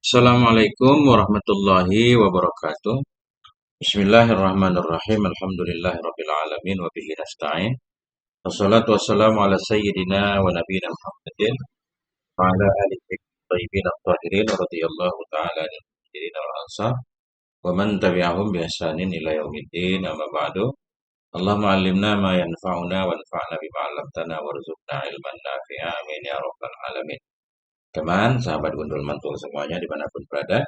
Assalamualaikum warahmatullahi wabarakatuh. Bismillahirrahmanirrahim. Alhamdulillahirabbil alamin wa bihi nasta'in. Wassalatu wassalamu ala sayyidina wa nabiyina Muhammadin wa ala alihi thayyibin at-tahirin radhiyallahu ta'ala anil muhajirin wal ansar wa man tabi'ahum bi ihsanin ila yaumiddin. Amma ba'du. Allahumma 'allimna ma yanfa'una wanfa'na bima 'allamtana warzuqna ilman nafi'a. Amin ya rabbal alamin. Teman, sahabat Gundul Mantul semuanya dimanapun berada,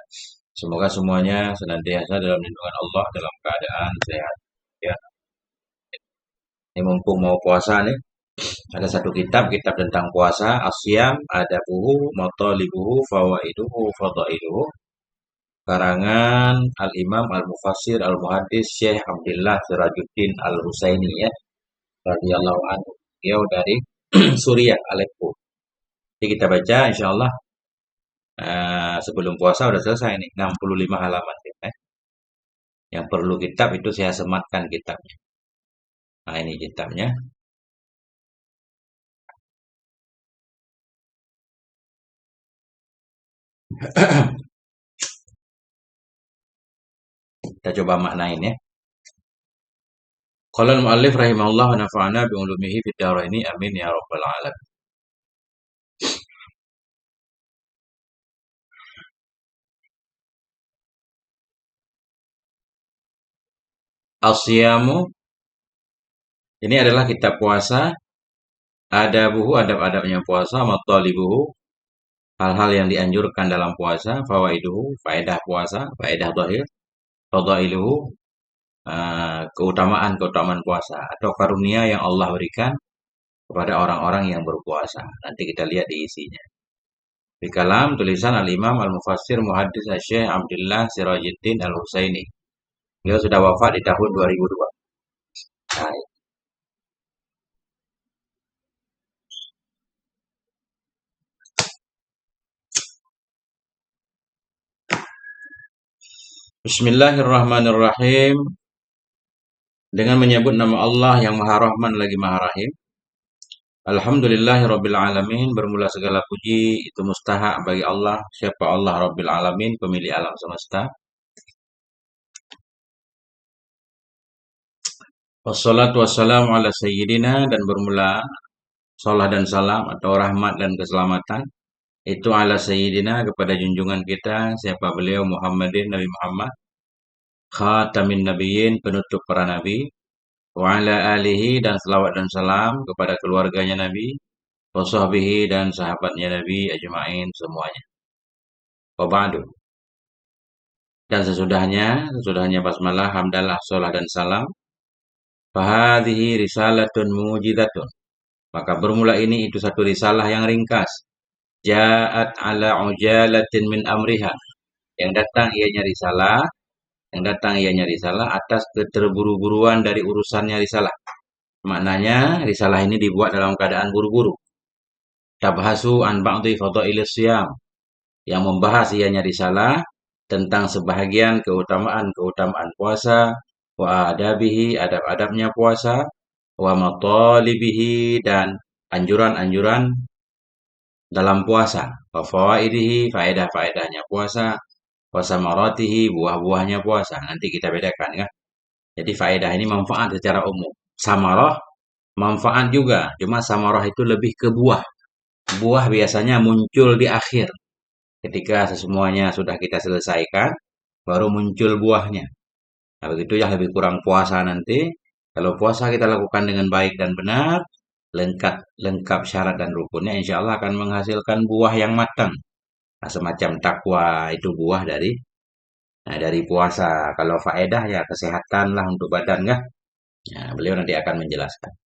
semoga semuanya senantiasa dalam lindungan Allah dalam keadaan sehat. Ya, ini mumpung mau puasa nih, ada satu kitab tentang puasa, Asyam, Adabuhu, Matalibuhu, Fawaiduhu, Fadailuhu, karangan Al-Imam Al-Mufassir Al-Muhaddis Syekh Abdullah Sirajuddin Al-Husaini ya, radhiyallahu anhu. Beliau dari Suriah, Aleppo. Jadi kita baca insya Allah sebelum puasa udah selesai nih, 65 halaman. Yang perlu kitab itu saya sematkan kitabnya. Nah ini kitabnya. Kita coba maknain ya. Qala al-muallif rahimahullah wa nafa'ana bi ulumihi fid dharaini amin ya rabbal alamin. Asyamu ini adalah kitab puasa, adabuhu adab-adabnya puasa, matalibuhu hal-hal yang dianjurkan dalam puasa, fawaiduhu faedah puasa, faedah zahir, fadailuhu keutamaan-keutamaan puasa atau karunia yang Allah berikan kepada orang-orang yang berpuasa. Nanti kita lihat di isinya. Di kalam tulisan Al-Imam Al-Mufassir Muhaddis Syekh Abdullah Sirajuddin Al-Husaini. Beliau sudah wafat di tahun 2002. Nah, Bismillahirrahmanirrahim. Dengan menyebut nama Allah yang Maha Rahman lagi Maha Rahim. Alhamdulillahirabbil alamin. Bermula segala puji itu mustahak bagi Allah. Siapa Allah Rabbil alamin, pemilik alam semesta. Wassalatu wassalamu ala sayyidina, dan bermula salat dan salam atau rahmat dan keselamatan itu ala sayyidina kepada junjungan kita, siapa beliau, Muhammadin, Nabi Muhammad, khatamin nabiyyin, penutup para nabi, wa ala alihi, dan selawat dan salam kepada keluarganya Nabi, wa sahbihi, dan sahabatnya Nabi ajma'in semuanya. Wa ba'du. Dan sesudahnya basmalah, hamdalah, sholah dan salam. Fahadhihi risalatun mujidatun. Maka bermula ini itu satu risalah yang ringkas. Ja'at ala ujalatin min amriha. Yang datang ianya risalah atas keterburu-buruan dari urusannya risalah. Maknanya risalah ini dibuat dalam keadaan buru-buru. Tabhasu an ba'dhi fadailis siyam. Yang membahas ianya risalah tentang sebahagian keutamaan-keutamaan puasa, wa adabihi, adab-adabnya puasa, wa matalibihi, dan anjuran-anjuran dalam puasa, wa fawaidihi, faedah-faedahnya puasa, wa samaratihi, buah-buahnya puasa. Nanti kita bedakan ya. Jadi faedah ini manfaat secara umum. Samarah manfaat juga, cuma samarah itu lebih ke buah. Buah biasanya muncul di akhir. Ketika semuanya sudah kita selesaikan, baru muncul buahnya. Nah, begitu ya lebih kurang puasa nanti. Kalau puasa kita lakukan dengan baik dan benar, lengkap syarat dan rukunnya, insya Allah akan menghasilkan buah yang matang. Nah, semacam takwa itu buah dari puasa. Kalau faedah ya kesehatan lah untuk badan kan. Nah, beliau nanti akan menjelaskan.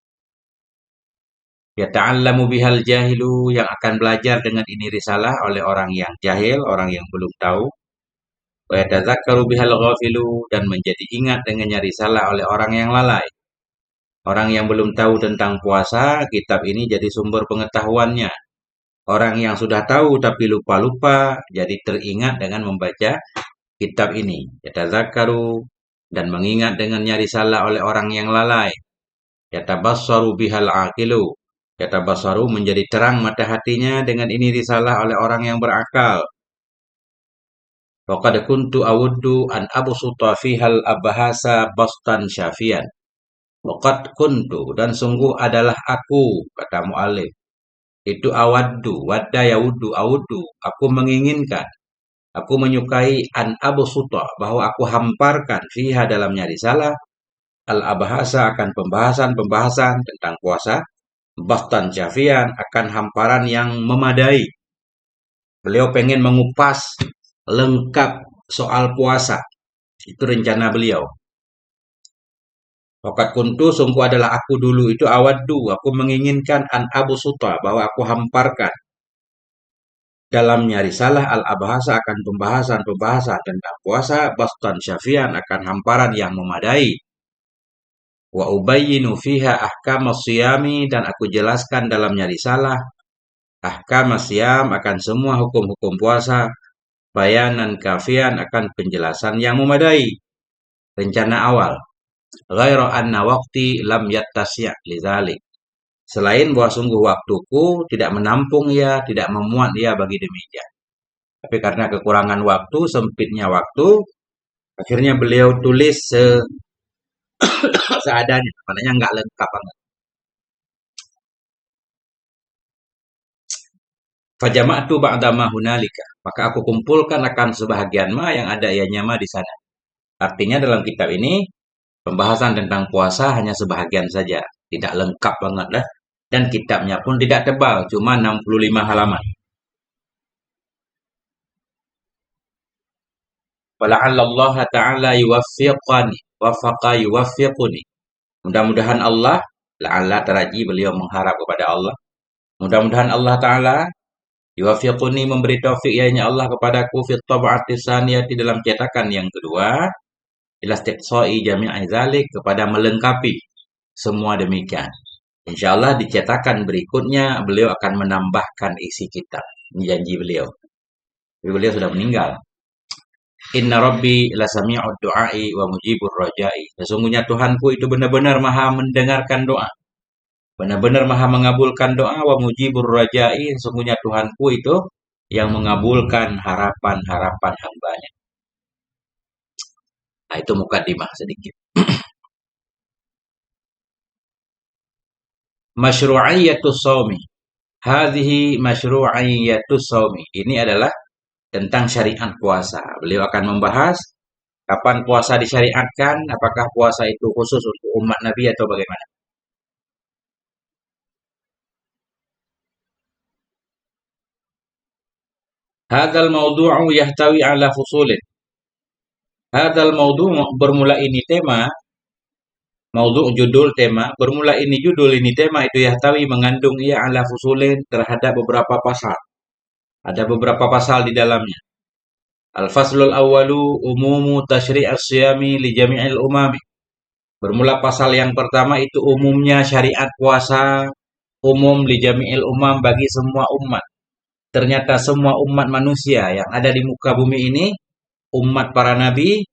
Yata'allamu bihal jahilu, yang akan belajar dengan ini risalah oleh orang yang jahil, orang yang belum tahu. Wa yatadzakkaru bihal ghafilu, dan menjadi ingat dengannya risalah oleh orang yang lalai. Orang yang belum tahu tentang puasa, kitab ini jadi sumber pengetahuannya. Orang yang sudah tahu tapi lupa-lupa, jadi teringat dengan membaca kitab ini. Yatadzakkaru, dan mengingat dengannya risalah oleh orang yang lalai. Yatabassaru bihal aqilu. Yatabassaru, menjadi terang mata hatinya dengan ini risalah oleh orang yang berakal. Waqad kuntu awuddu an absuta fihal abahasa bastan syafian. Waqad kuntu, dan sungguh adalah aku, kata mu'alif. Itu awaddu, wadda yawuddu, awuddu. Aku menginginkan, aku menyukai an absuta, bahwa aku hamparkan fiha dalamnya risalah al-abahasa akan pembahasan-pembahasan tentang puasa. Bastan syafian akan hamparan yang memadai. Beliau pengen mengupas lengkap soal puasa. Itu rencana beliau. Wakat kuntu, sungguh adalah aku dulu itu awaddu. Aku menginginkan an abu suta, bahwa aku hamparkan dalamnya risalah al-abahasa akan pembahasan-pembahasan tentang puasa. Bastan syafian akan hamparan yang memadai. Wa ubayyinu fiha ahkam siyami, dan aku jelaskan dalamnya risalah ahkam siyam akan semua hukum-hukum puasa. Bayanan kafian akan penjelasan yang memadai. Rencana awal. Ghairu anna waqti lam yattasya' lidzalik. Selain bahwa sungguh waktuku tidak menampung ia, tidak memuat ia bagi demikian. Tapi karena kekurangan waktu, sempitnya waktu, akhirnya beliau tulis seadanya, maknanya nggak lengkap banget. Fajama'tu ba'da ma hunalika, maka aku kumpulkan akan sebahagian ma yang ada ianya ma di sana. Artinya dalam kitab ini pembahasan tentang puasa hanya sebahagian saja, tidak lengkap banget lah. Dan kitabnya pun tidak tebal, cuma 65 halaman. Wala'alla Allah Ta'ala yuwaffiquni. Mudah-mudahan Allah, la'alla teraji beliau mengharap kepada Allah. Mudah-mudahan Allah Ta'ala yuwaffiquni, memberi taufik ianya Allah kepadaku fit tab'ati tsaniyati, dalam cetakan yang kedua, ila istiqsa'i jami'i dzalik, kepada melengkapi semua demikian. Insyaallah di cetakan berikutnya beliau akan menambahkan isi kitab. Ini janji beliau. Tapi beliau sudah meninggal. Inna Rabbi lasami'ud du'ai wa mujibur rajai. Sesungguhnya Tuhanku itu benar-benar maha mendengarkan doa. Benar-benar maha mengabulkan doa, wa mujibur rajai. Sesungguhnya Tuhanku itu yang mengabulkan harapan-harapan hambanya. Nah, itu mukadimah sedikit. Masyru'iyatus shaumi. Hadhihi masyru'iyatus shaumi. Ini adalah tentang syariat puasa. Beliau akan membahas kapan puasa disyariatkan, apakah puasa itu khusus untuk umat Nabi atau bagaimana. Hadzal mawdu'u yahtawi ala fusulin. Hadzal mawdu' bermula ini tema, mawdu' judul tema, bermula ini judul ini tema itu yahtawi mengandung ia ala fusulin terhadap beberapa pasal. Ada beberapa pasal di dalamnya. Al-faslul awwalu umumu tasyri' as-siyami li jami'il umami. Bermula pasal yang pertama itu umumnya syariat puasa, umum li jami'il umam, bagi semua umat. Ternyata semua umat manusia yang ada di muka bumi ini, umat para nabi,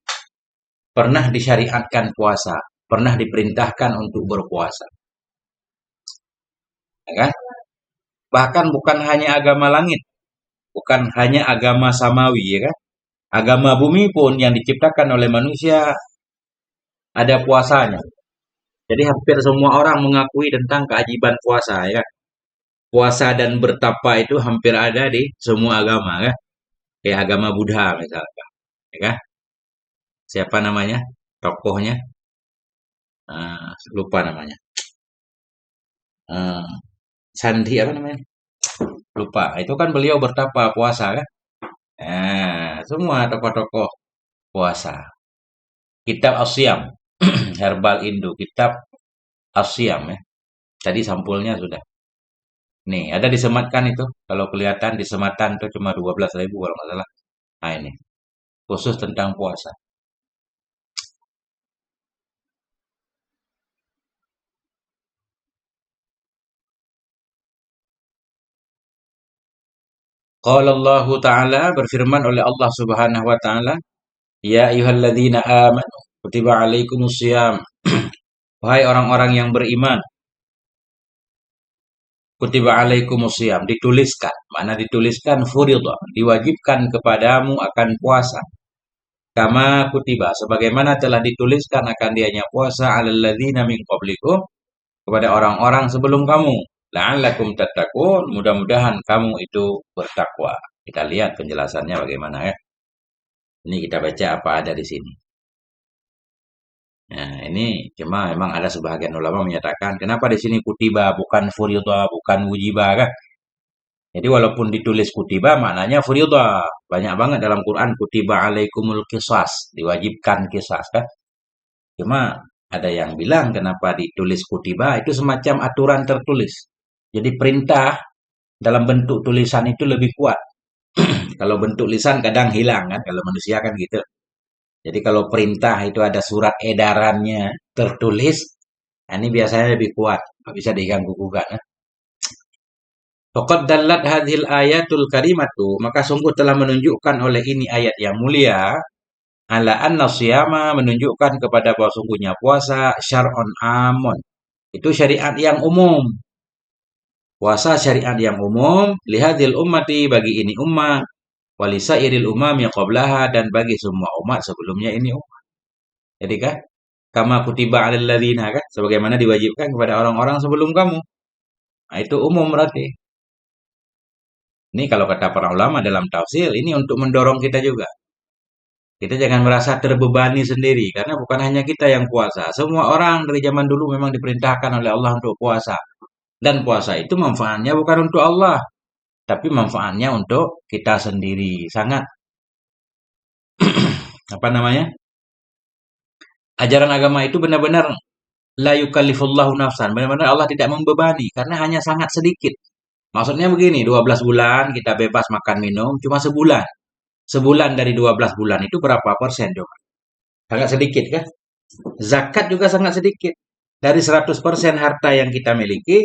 pernah disyariatkan puasa, pernah diperintahkan untuk berpuasa. Ya kan? Bahkan bukan hanya agama langit, bukan hanya agama samawi, ya kan? Agama bumi pun yang diciptakan oleh manusia ada puasanya. Jadi hampir semua orang mengakui tentang keajiban puasa, ya kan? Puasa dan bertapa itu hampir ada di semua agama, kan? Kayak agama Buddha misalkan, ya kan? Siapa namanya? Tokohnya? Lupa namanya. Eh, Sandi apa namanya? Lupa. Itu kan beliau bertapa puasa, kan? Semua tokoh-tokoh puasa. Kitab Asyam, Herbal Indo, Kitab Asyam, ya. Tadi sampulnya sudah. Nih, ada disematkan itu. Kalau kelihatan di sematan itu cuma 12.000 kalau nggak salah. Nah ini, khusus tentang puasa. Qala Allah Ta'ala, berfirman oleh Allah Subhanahu wa Ta'ala, ya ayyuhalladzina amanu kutiba alaikumusiyam. Wahai orang-orang yang beriman, Kutiba alaikumusiyam, dituliskan. Mana dituliskan? Furidah, diwajibkan kepadamu akan puasa. Kama kutiba, sebagaimana telah dituliskan akan dianya puasa alal ladzina min qablikum, kepada orang-orang sebelum kamu. La'allakum tattaqun, mudah-mudahan kamu itu bertakwa. Kita lihat penjelasannya bagaimana ya. Ini kita baca apa ada di sini. Nah, ini cuma memang ada sebagian ulama menyatakan kenapa di sini kutiba bukan furidah, bukan wujiba kan? Jadi walaupun ditulis kutiba maknanya furidah. Banyak banget dalam Quran kutiba alaikumul qisas, diwajibkan qisas kan? Cuma ada yang bilang kenapa ditulis kutiba itu semacam aturan tertulis. Jadi perintah dalam bentuk tulisan itu lebih kuat. Kalau bentuk lisan kadang hilang kan, kalau manusia kan gitu. Jadi kalau perintah itu ada surat edarannya tertulis, nah ini biasanya lebih kuat, nggak bisa diganggu gugat. Faqad dallat hadhil ayatul karimatu, maka sungguh telah menunjukkan oleh ini ayat yang mulia, ala anna siyama, menunjukkan kepada bahwa sungguhnya puasa syar'un amun. Itu syariat yang umum. Puasa syariat yang umum, lihadil ummati, bagi ini umat, walisa iril umam yang qablaha, dan bagi semua umat sebelumnya ini umat. Jadi kan, kama kutiba alal ladzina kan, sebagaimana diwajibkan kepada orang-orang sebelum kamu. Nah, itu umum berarti. Ini kalau kata para ulama dalam tafsir, ini untuk mendorong kita juga. Kita jangan merasa terbebani sendiri, karena bukan hanya kita yang puasa. Semua orang dari zaman dulu memang diperintahkan oleh Allah untuk puasa. Dan puasa itu manfaatnya bukan untuk Allah, tapi manfaatnya untuk kita sendiri. Sangat, apa namanya, ajaran agama itu benar-benar la yukallifullahu nafsan. Benar-benar Allah tidak membebani, karena hanya sangat sedikit. Maksudnya begini, 12 bulan kita bebas makan minum, cuma sebulan. Sebulan dari 12 bulan itu berapa persen coba? Sangat sedikit kan? Zakat juga sangat sedikit. Dari 100% harta yang kita miliki,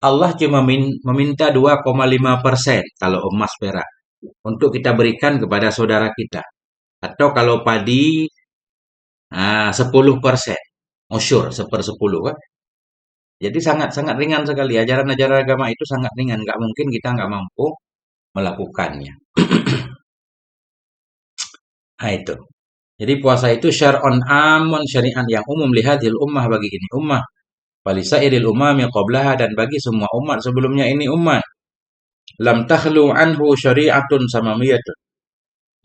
Allah cuma meminta 2,5% kalau emas perak. Untuk kita berikan kepada saudara kita. Atau kalau padi, 10%. Usyur, 1/10 kan? Jadi sangat-sangat ringan sekali. Ajaran-ajaran agama itu sangat ringan. Nggak mungkin kita nggak mampu melakukannya. Nah itu. Jadi puasa itu syar'un amun, syariat yang umum lihadil ummah, bagi ini ummah. Walisairil umami qablaha, dan bagi semua umat sebelumnya ini umat. Lam takhlu anhu syari'atun samamiyatun.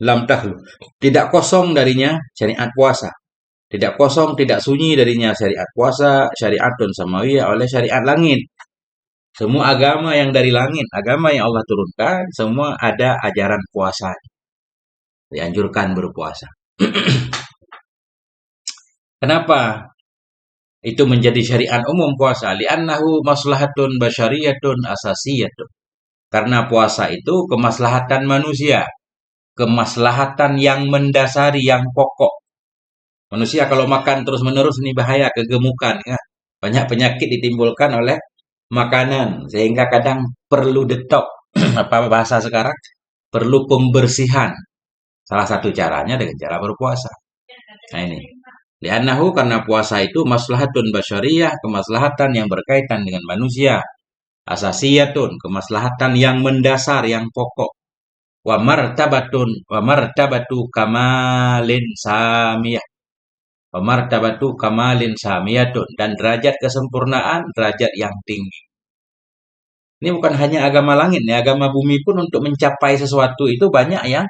Lam takhlu. Tidak kosong darinya syariat puasa. Tidak kosong, tidak sunyi darinya syariat puasa, syariatun samawiyah, oleh syariat langit. Semua agama yang dari langit, agama yang Allah turunkan, semua ada ajaran puasa. Dianjurkan berpuasa. Kenapa itu menjadi syariat umum puasa? Li'annahu maslahatun basyariyatun asasiyatun. Karena puasa itu kemaslahatan manusia. Kemaslahatan yang mendasari, yang pokok. Manusia kalau makan terus-menerus ini bahaya, kegemukan. Ya. Banyak penyakit ditimbulkan oleh makanan. Sehingga kadang perlu detok. Apa bahasa sekarang? Perlu pembersihan. Salah satu caranya dengan cara berpuasa. Nah ini. Li'annahu, karena puasa itu maslahatun basyariyah, kemaslahatan yang berkaitan dengan manusia. Asasiyatun, kemaslahatan yang mendasar, yang pokok. Wa martabatu kamalin samiyah. Wa martabatu kamalin samiyatun, dan derajat kesempurnaan, derajat yang tinggi. Ini bukan hanya agama langit, ya, agama bumi pun untuk mencapai sesuatu itu banyak yang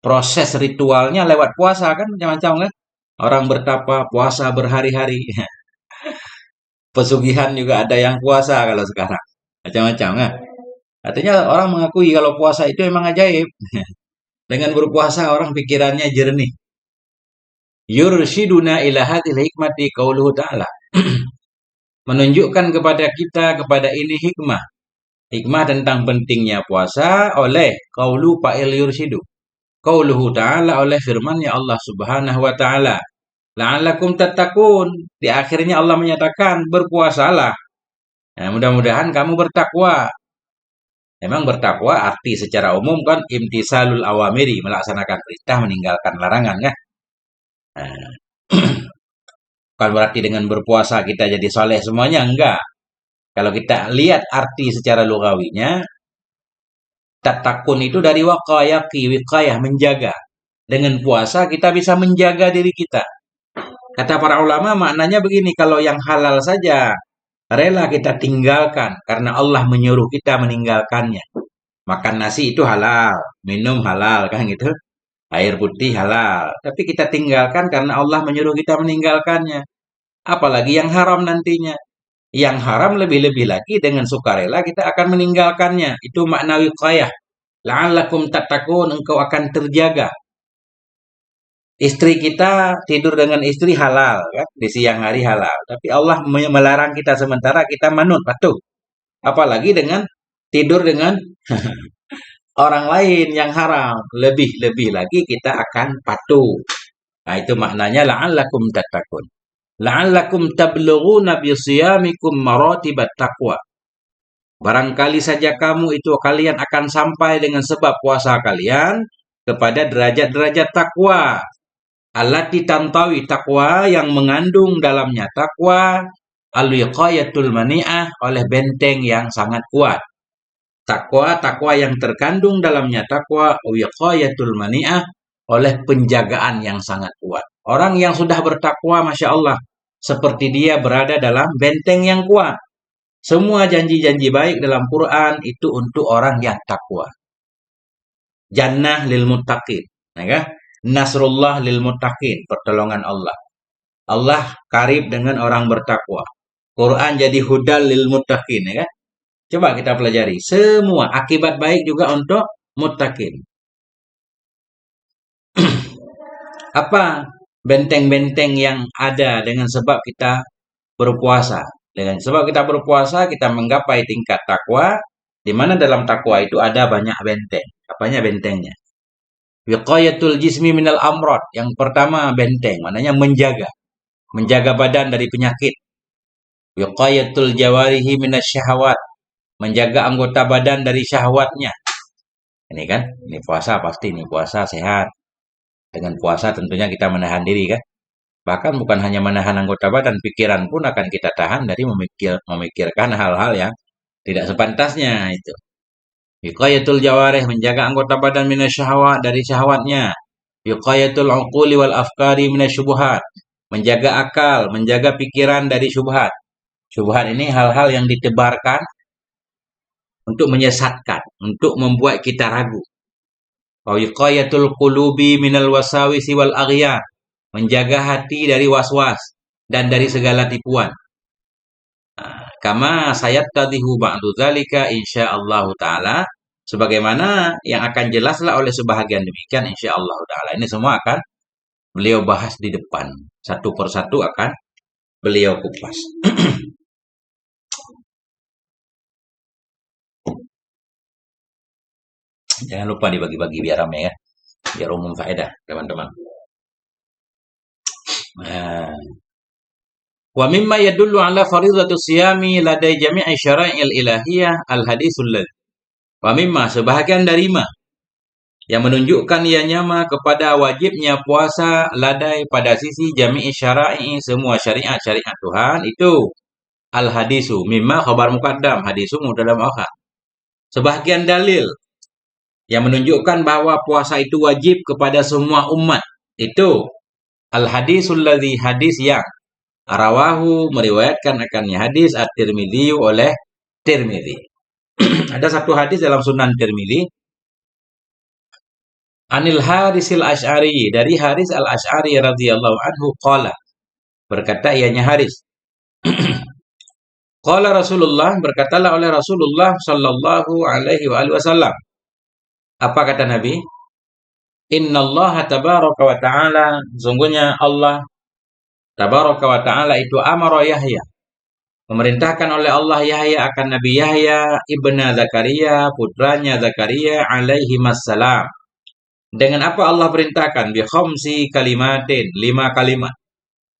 proses ritualnya lewat puasa kan, macam-macam kan. Orang bertapa, puasa berhari-hari. Pesugihan juga ada yang puasa kalau sekarang. Macam-macam kan. Artinya orang mengakui kalau puasa itu memang ajaib. Dengan berpuasa orang pikirannya jernih. Yurshiduna ila hadhil hikmati qauluhu ta'ala. Menunjukkan kepada kita kepada ini hikmah. Hikmah tentang pentingnya puasa oleh qaulu fa'il yurshidu. Qauluhu ta'ala, oleh firman-Nya Allah Subhanahu wa taala. La'allakum tattaqun. Di akhirnya Allah menyatakan berpuasalah. Nah, mudah-mudahan kamu bertakwa. Memang bertakwa arti secara umum kan imtisalul awamiri, melaksanakan perintah, meninggalkan larangan kan. Nah, bukan berarti dengan berpuasa kita jadi soleh semuanya, enggak. Kalau kita lihat arti secara lugawinya, tatakun itu dari waqayaki, wiqayah, menjaga. Dengan puasa kita bisa menjaga diri kita. Kata para ulama maknanya begini, kalau yang halal saja rela kita tinggalkan karena Allah menyuruh kita meninggalkannya. Makan nasi itu halal, minum halal kan gitu. Air putih halal, tapi kita tinggalkan karena Allah menyuruh kita meninggalkannya. Apalagi yang haram nantinya. Yang haram lebih-lebih lagi dengan sukarela kita akan meninggalkannya. Itu makna wiqayah. La'allakum tattaqun, engkau akan terjaga. Istri kita tidur dengan istri halal kan, di siang hari halal. Tapi Allah melarang kita sementara kita manut, patuh. Apalagi dengan tidur dengan orang lain yang haram. Lebih-lebih lagi kita akan patuh. Nah, itu maknanya la'allakum tattaqun. La'allakum tablughuna bi siyamikum maratibat taqwa. Barangkali saja kamu itu kalian akan sampai dengan sebab puasa kalian kepada derajat-derajat takwa. Allati tantawi, takwa yang mengandung dalamnya takwa, al-wiqayatul mani'ah, oleh benteng yang sangat kuat. Takwa yang terkandung dalamnya takwa, wiqayatul mani'ah, oleh penjagaan yang sangat kuat. Orang yang sudah bertakwa, Masya Allah, seperti dia berada dalam benteng yang kuat. Semua janji-janji baik dalam Quran itu untuk orang yang takwa. Jannah lil muttaqin, ya. Nasrullah lil muttaqin, pertolongan Allah. Allah karib dengan orang bertakwa. Quran jadi hudal lil muttaqin, ya kan? Coba kita pelajari. Semua akibat baik juga untuk muttaqin. Apa benteng-benteng yang ada dengan sebab kita berpuasa? Dengan sebab kita berpuasa, kita menggapai tingkat takwa, di mana dalam takwa itu ada banyak benteng. Apanya bentengnya? Wiqayatul jismi minal amrad. Yang pertama benteng, maknanya menjaga. Menjaga badan dari penyakit. Wiqayatul jawarihi minasyahawat. Menjaga anggota badan dari syahwatnya. Ini kan, ini puasa pasti, ini puasa sehat. Dengan puasa tentunya kita menahan diri kan. Bahkan bukan hanya menahan anggota badan, pikiran pun akan kita tahan dari memikirkan hal-hal yang tidak sepantasnya itu. Wiqayatul jawarih, menjaga anggota badan minasyahawat, dari syahwatnya. Wiqayatul uquli wal afkari minasyubuhat, menjaga akal, menjaga pikiran dari syubhat. Syubhat ini hal-hal yang ditebarkan untuk menyesatkan, untuk membuat kita ragu. Wiqayatul qulubi minal wasawisi wal aghyar, menjaga hati dari was-was dan dari segala tipuan. Kama sayattadhihu ba'du dzalika insyaallah taala, sebagaimana yang akan jelaslah oleh sebahagian demikian insyaallah taala. Ini semua akan beliau bahas di depan. Satu persatu akan beliau kupas. Jangan lupa dibagi-bagi biar ramai ya. Biar umum faedah, teman-teman. Wa mimma yadullu ala faridatus siyami ladai jami'i syara'il ilahiyah al-hadisul ladzi. Wa mimma, sebahagian dari ma yang menunjukkan ianya kepada wajibnya puasa ladai pada sisi jami'i syara'i, semua syariat-syariat Tuhan itu al-hadisu, mimma khabar muqaddam, hadisu mubtada muakhar. Sebahagian dalil yang menunjukkan bahwa puasa itu wajib kepada semua umat itu al-hadisul ladzi, hadis yang rawahu, meriwayatkan akannya hadis at-Tirmidzi oleh Tirmidzi. Ada satu hadis dalam Sunan Tirmidzi, Anil Harisil Asy'ari, dari Haris al-Asy'ari radhiyallahu anhu qala, berkata ianya Haris. Qala Rasulullah, berkatalah oleh Rasulullah sallallahu alaihi wasallam. Apa kata Nabi? Innallaha tabaraka wa ta'ala, sungguhnya Allah tabaraka wa ta'ala itu amara Yahya, memerintahkan oleh Allah Yahya akan Nabi Yahya ibna Zakaria, putranya Zakaria alaihi wassalam. Dengan apa Allah perintahkan? Bi khamsi kalimatin, 5 kalimat.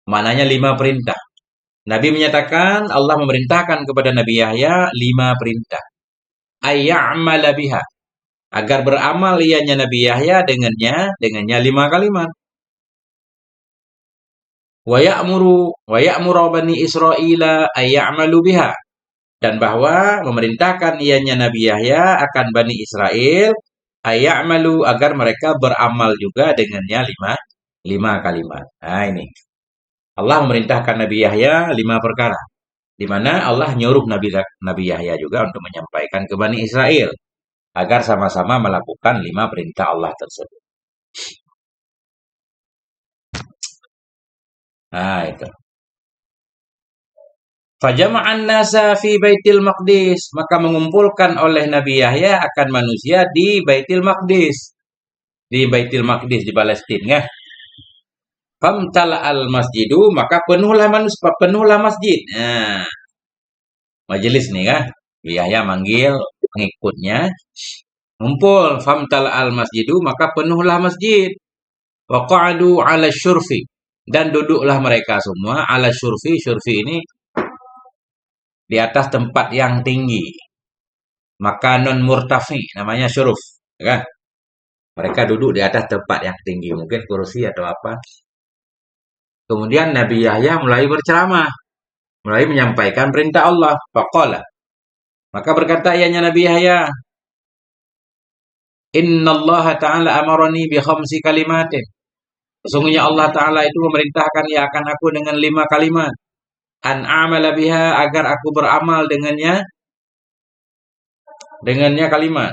Maknanya 5 perintah. Nabi menyatakan Allah memerintahkan kepada Nabi Yahya 5 perintah. Ayya'mala biha, agar beramal ianya Nabi Yahya dengannya 5 kalimat. Wa ya'muru bani Israila ayya'malu biha, Dan bahwa memerintahkan ianya Nabi Yahya akan Bani Israel ayamalu agar mereka beramal juga dengannya lima kalimat. Nah ini. Allah memerintahkan Nabi Yahya 5 perkara. Di mana Allah nyuruh Nabi Yahya juga untuk menyampaikan ke Bani Israel agar sama-sama melakukan 5 perintah Allah tersebut. Nah, itu. Fajama'an nasa fi Baitil Maqdis, maka mengumpulkan oleh Nabi Yahya akan manusia di Baitil Maqdis. Di Baitil Maqdis di Palestina, ya. Famtala al masjidu, maka penuhlah masjid. Nah, majelis nih ya. Yahya manggil pengikutnya, ngumpul famtala al masjidu, maka penuhlah masjid. Waqa'adu 'ala syurfi, dan duduklah mereka semua ala syurfi. Syurfi ini di atas tempat yang tinggi. Makanun murtafi, namanya syuruf, ya kan? Mereka duduk di atas tempat yang tinggi, mungkin kursi atau apa. Kemudian Nabi Yahya mulai berceramah, mulai menyampaikan perintah Allah. Faqala, maka berkata ianya Nabi Yahya, Inna Allah Ta'ala amarani bi khamsi kalimatin. Sesungguhnya Allah Ta'ala itu memerintahkan ya akan aku dengan 5 kalimat. An amala biha, agar aku beramal dengannya kalimat.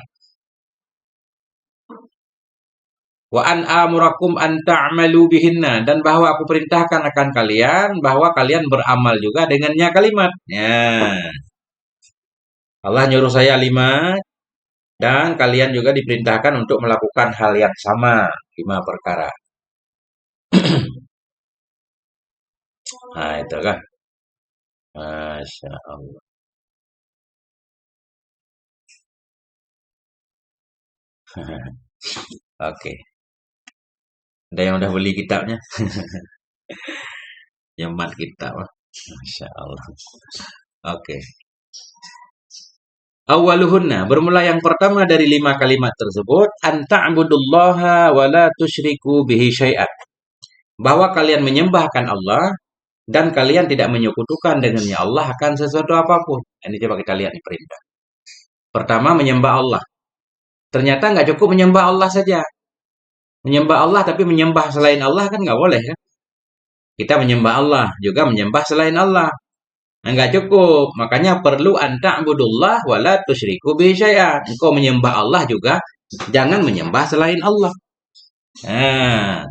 Wa an amurakum an ta'malu bihinna, dan bahwa aku perintahkan akan kalian bahwa kalian beramal juga dengannya kalimat. Ya. Allah nyuruh saya 5, dan kalian juga diperintahkan untuk melakukan hal yang sama, 5 perkara. Nah, itu kan. Masya Allah. Oke. Ada yang udah beli kitabnya? Nyemat kitab. Masya Allah. Oke. Awaluhunna, bermula yang pertama dari 5 kalimat tersebut, anta'budullaha wa la tusyriku bihi syai'at. Bahwa kalian menyembahkan Allah dan kalian tidak menyekutukan dengannya Allah akan sesuatu apapun. Ini coba kita lihat nih perintah. Pertama, menyembah Allah. Ternyata nggak cukup menyembah Allah saja. Menyembah Allah tapi menyembah selain Allah kan nggak boleh kan? Kita menyembah Allah juga menyembah selain Allah. Enggak cukup. Makanya perlu anta'budullah wa la tusyriku bihi syai'an. Engkau menyembah Allah juga jangan menyembah selain Allah. Nah,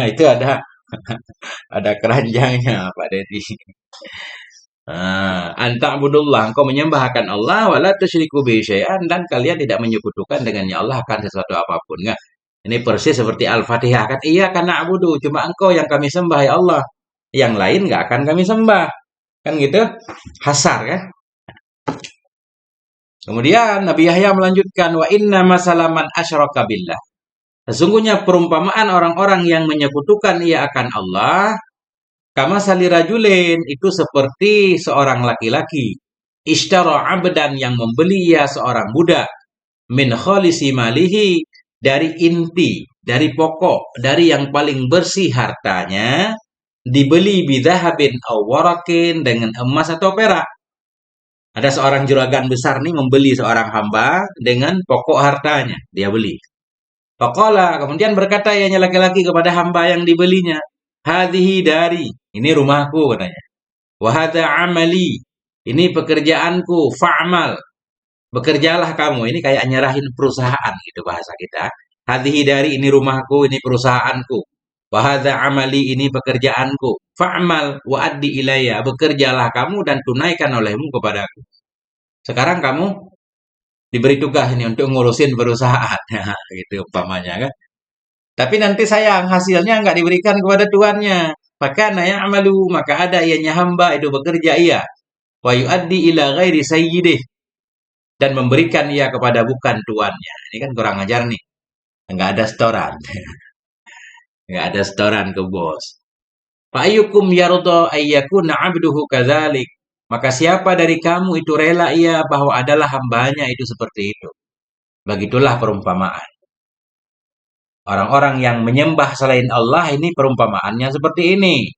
itu ada keranjangnya Pak Dedi. Anta'budullah, engkau menyembahkan Allah wa la tusyriku bihi syai'an, dan kalian tidak menyekutukan dengannya Allah akan sesuatu apapun. Enggak. Ini persis seperti Al-Fatihah kan. Iya karena abudu, cuma engkau yang kami sembah ya Allah. Yang lain enggak akan kami sembah. Kan gitu? Hasar kan? Kemudian Nabi Yahya melanjutkan, wa inna masalaman asyraka billah. Sesungguhnya perumpamaan orang-orang yang menyekutukan ia akan Allah, kama salirajulin, itu seperti seorang laki-laki, ishtara abdan, yang membeli ia seorang budak, min khalisi malihi, dari inti, dari pokok, dari yang paling bersih hartanya, dibeli bidahabin aw warakin, dengan emas atau perak. Ada seorang juragan besar nih membeli seorang hamba dengan pokok hartanya, dia beli. Faqala, kemudian berkata ianya laki-laki kepada hamba yang dibelinya, hadhihi dari, ini rumahku katanya. Wa hadza amali, ini pekerjaanku, fa'mal, bekerjalah kamu. Ini kayak nyerahin perusahaan gitu bahasa kita. Hadhihi dari, ini rumahku, ini perusahaanku. Wa hadza amali, ini pekerjaanku. Fa'mal wa addi ilayya, bekerjalah kamu dan tunaikan olehmu kepadaku. Sekarang kamu diberi tugas ini untuk ngurusin perusahaan, gitu umpamanya kan. Tapi nanti sayang hasilnya nggak diberikan kepada tuannya. Maka naya amalu, maka ada ianya hamba itu bekerja ia. Wa yuaddi ila ghairi sayyidih, dan memberikan ia kepada bukan tuannya. Ini kan kurang ajar nih. Nggak ada setoran. Nggak ada setoran ke bos. Fa'ayyukum yarda ayyakuna abduhu kadzalik. Maka siapa dari kamu itu rela ia bahwa adalah hambanya itu seperti itu. Begitulah perumpamaan. Orang-orang yang menyembah selain Allah ini perumpamaannya seperti ini.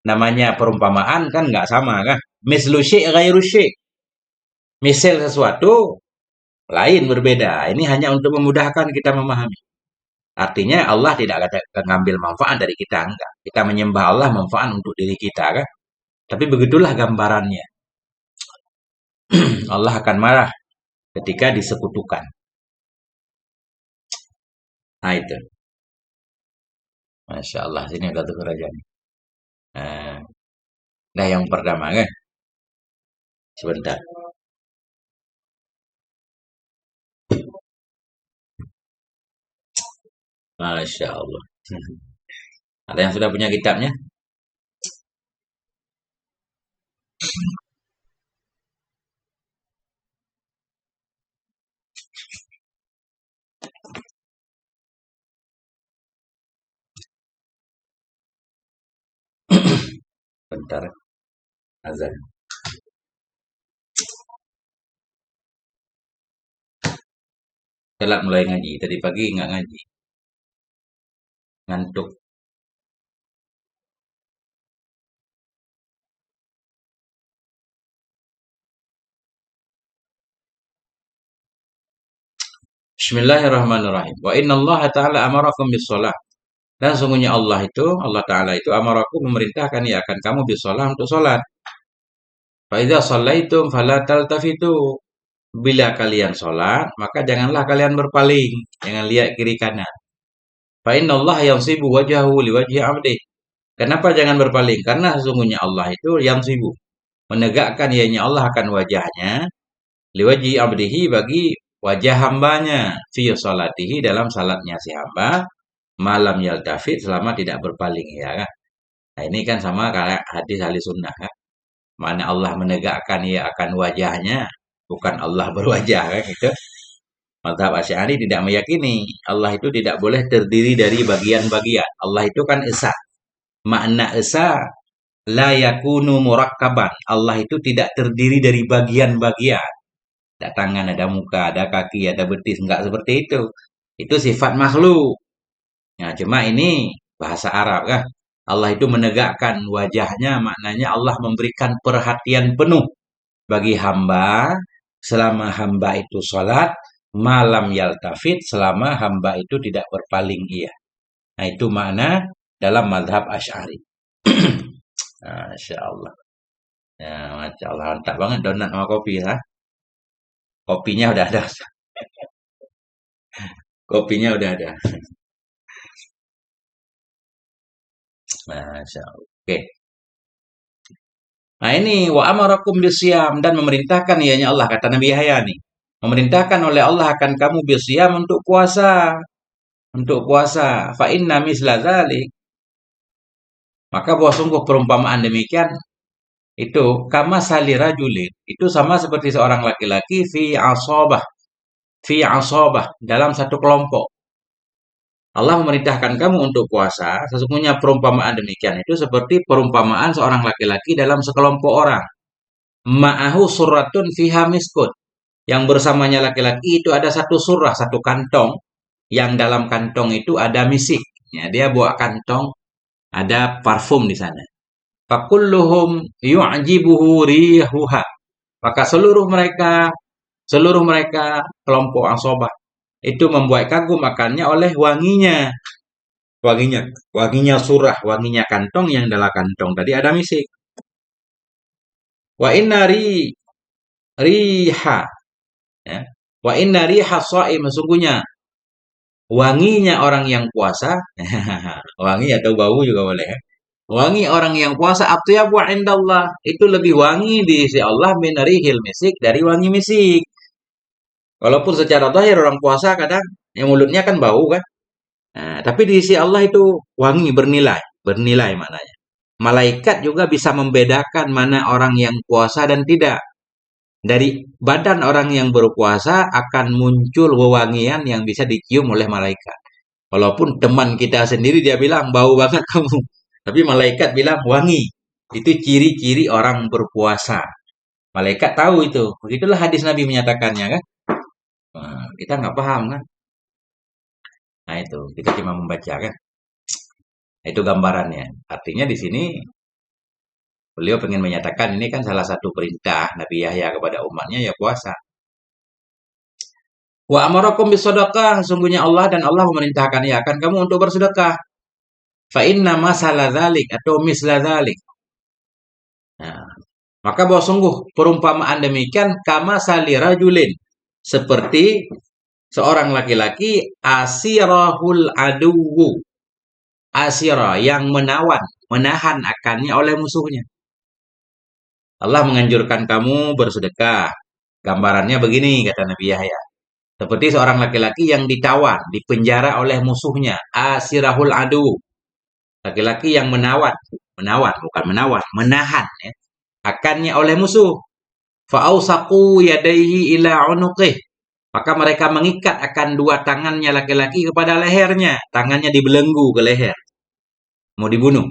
Namanya perumpamaan kan nggak sama kan? Mislu syai' ghairu syai'. Misal sesuatu lain berbeda. Ini hanya untuk memudahkan kita memahami. Artinya Allah tidak ada mengambil manfaat dari kita, enggak. Kita menyembah Allah manfaat untuk diri kita kan. Tapi begitulah gambarannya. Allah akan marah ketika disekutukan. Nah itu. Masya Allah, sini udah tuh kerajaan. Nah, nah yang pertama kan, sebentar. Masya Allah. Ada yang sudah punya kitabnya? Bentar, azan. Telat mulai ngaji. Tadi pagi nggak ngaji. Ngantuk. Bismillahirrahmanirrahim. Wa inna Allah ta'ala amarakum bis sholat. Dan sungguhnya Allah Ta'ala itu amarakum memerintahkan ya akan kamu bis sholat untuk sholat. Fa idza shallaitum fala taltafitu. Bila kalian sholat, maka janganlah kalian berpaling. Jangan lihat kiri kanan. Fa inna Allah yansibu wajahu liwajhi abdih. Kenapa jangan berpaling? Karena sesungguhnya Allah itu yang sibuk. Menegakkan ianya Allah akan wajahnya. Liwajhi abdihi bagi wajah hambanya. Fi salatihi dalam salatnya si hamba. Malam yaltafit selama tidak berpaling. Ya kan? Nah ini kan sama kayak hadis ahli sunnah kan. Mana Allah menegakkan ia akan wajahnya. Bukan Allah berwajah kan gitu. Mazhab Asy'ari tidak meyakini Allah itu tidak boleh terdiri dari bagian-bagian. Allah itu kan esa. Makna esa la yakunu murakkaban. Allah itu tidak terdiri dari bagian-bagian. Ada tangan, ada muka, ada kaki, ada betis. Enggak seperti itu. Itu sifat makhluk. Nah, cuma ini bahasa Arab kan. Allah itu menegakkan wajahnya, maknanya Allah memberikan perhatian penuh bagi hamba selama hamba itu sholat, malam yaltafit selama hamba itu tidak berpaling ia. Nah, itu makna dalam madhab Asy'ari. Masya Allah. Ya, Masya Allah. Mantap banget donat sama kopi ya. Kopinya udah ada. Kopinya udah ada. Masya Allah. Oke. Nah ini wa amarakum bisyam dan memerintahkan ianya Allah kata Nabi Yahya nih. Memerintahkan oleh Allah akan kamu bisyam untuk puasa. Untuk puasa. Fa inna misla dzalik. Maka bahwa sungguh perumpamaan demikian itu kama salira julid. Itu sama seperti seorang laki-laki fi asabah dalam satu kelompok. Allah memerintahkan kamu untuk puasa, sesungguhnya perumpamaan demikian itu seperti perumpamaan seorang laki-laki dalam sekelompok orang. Ma'ahu suratun fiha miskun. Yang bersamanya laki-laki itu ada satu surah, satu kantong. Yang dalam kantong itu ada misik. Ya, dia bawa kantong, ada parfum di sana. Fakulluhum yu'jibuhu rihuha. Maka seluruh mereka kelompok asobah itu membuat kagum akannya oleh wanginya. Wanginya, wanginya surah, wanginya kantong yang dalam kantong tadi ada misik. Wa inna riha ya. Wa inna riha shaim sesungguhnya wanginya orang yang puasa, wangi atau bau juga boleh ya. Wangi orang yang puasa atyabu indallah itu lebih wangi di sisi Allah min rihil misik dari wangi misik. Walaupun secara zahir orang puasa kadang yang mulutnya kan bau kan. Nah, tapi di sisi Allah itu wangi bernilai, bernilai maknanya. Malaikat juga bisa membedakan mana orang yang puasa dan tidak. Dari badan orang yang berpuasa akan muncul wewangian yang bisa dicium oleh malaikat. Walaupun teman kita sendiri dia bilang bau banget kamu. Tapi malaikat bilang wangi. Itu ciri-ciri orang berpuasa. Malaikat tahu itu. Begitulah hadis Nabi menyatakannya kan. Nah, kita nggak paham kan. Nah itu, kita cuma membaca kan. Nah, itu gambarannya. Artinya di sini Beliau ingin menyatakan ini kan salah satu perintah Nabi Yahya kepada umatnya ya puasa. Wa amarakum bisedekah, sesungguhnya Allah dan Allah memerintahkan ya akan kamu untuk bersedekah. Fa inna masala dzalik atau misla dzalik. Nah, maka bahwa sungguh perumpamaan demikian kama sali rajulin, seperti seorang laki-laki asirahul aduwu, asira yang menahan akannya oleh musuhnya. Allah menganjurkan kamu bersedekah. Gambarannya begini kata Nabi Yahya. Seperti seorang laki-laki yang ditawan, dipenjara oleh musuhnya. Asirahul adu. Laki-laki yang bukan menahan ya, akannya oleh musuh. Fa'ausaku yadaihi ila unuqih. Maka mereka mengikat akan dua tangannya laki-laki kepada lehernya. Tangannya dibelenggu ke leher. Mau dibunuh.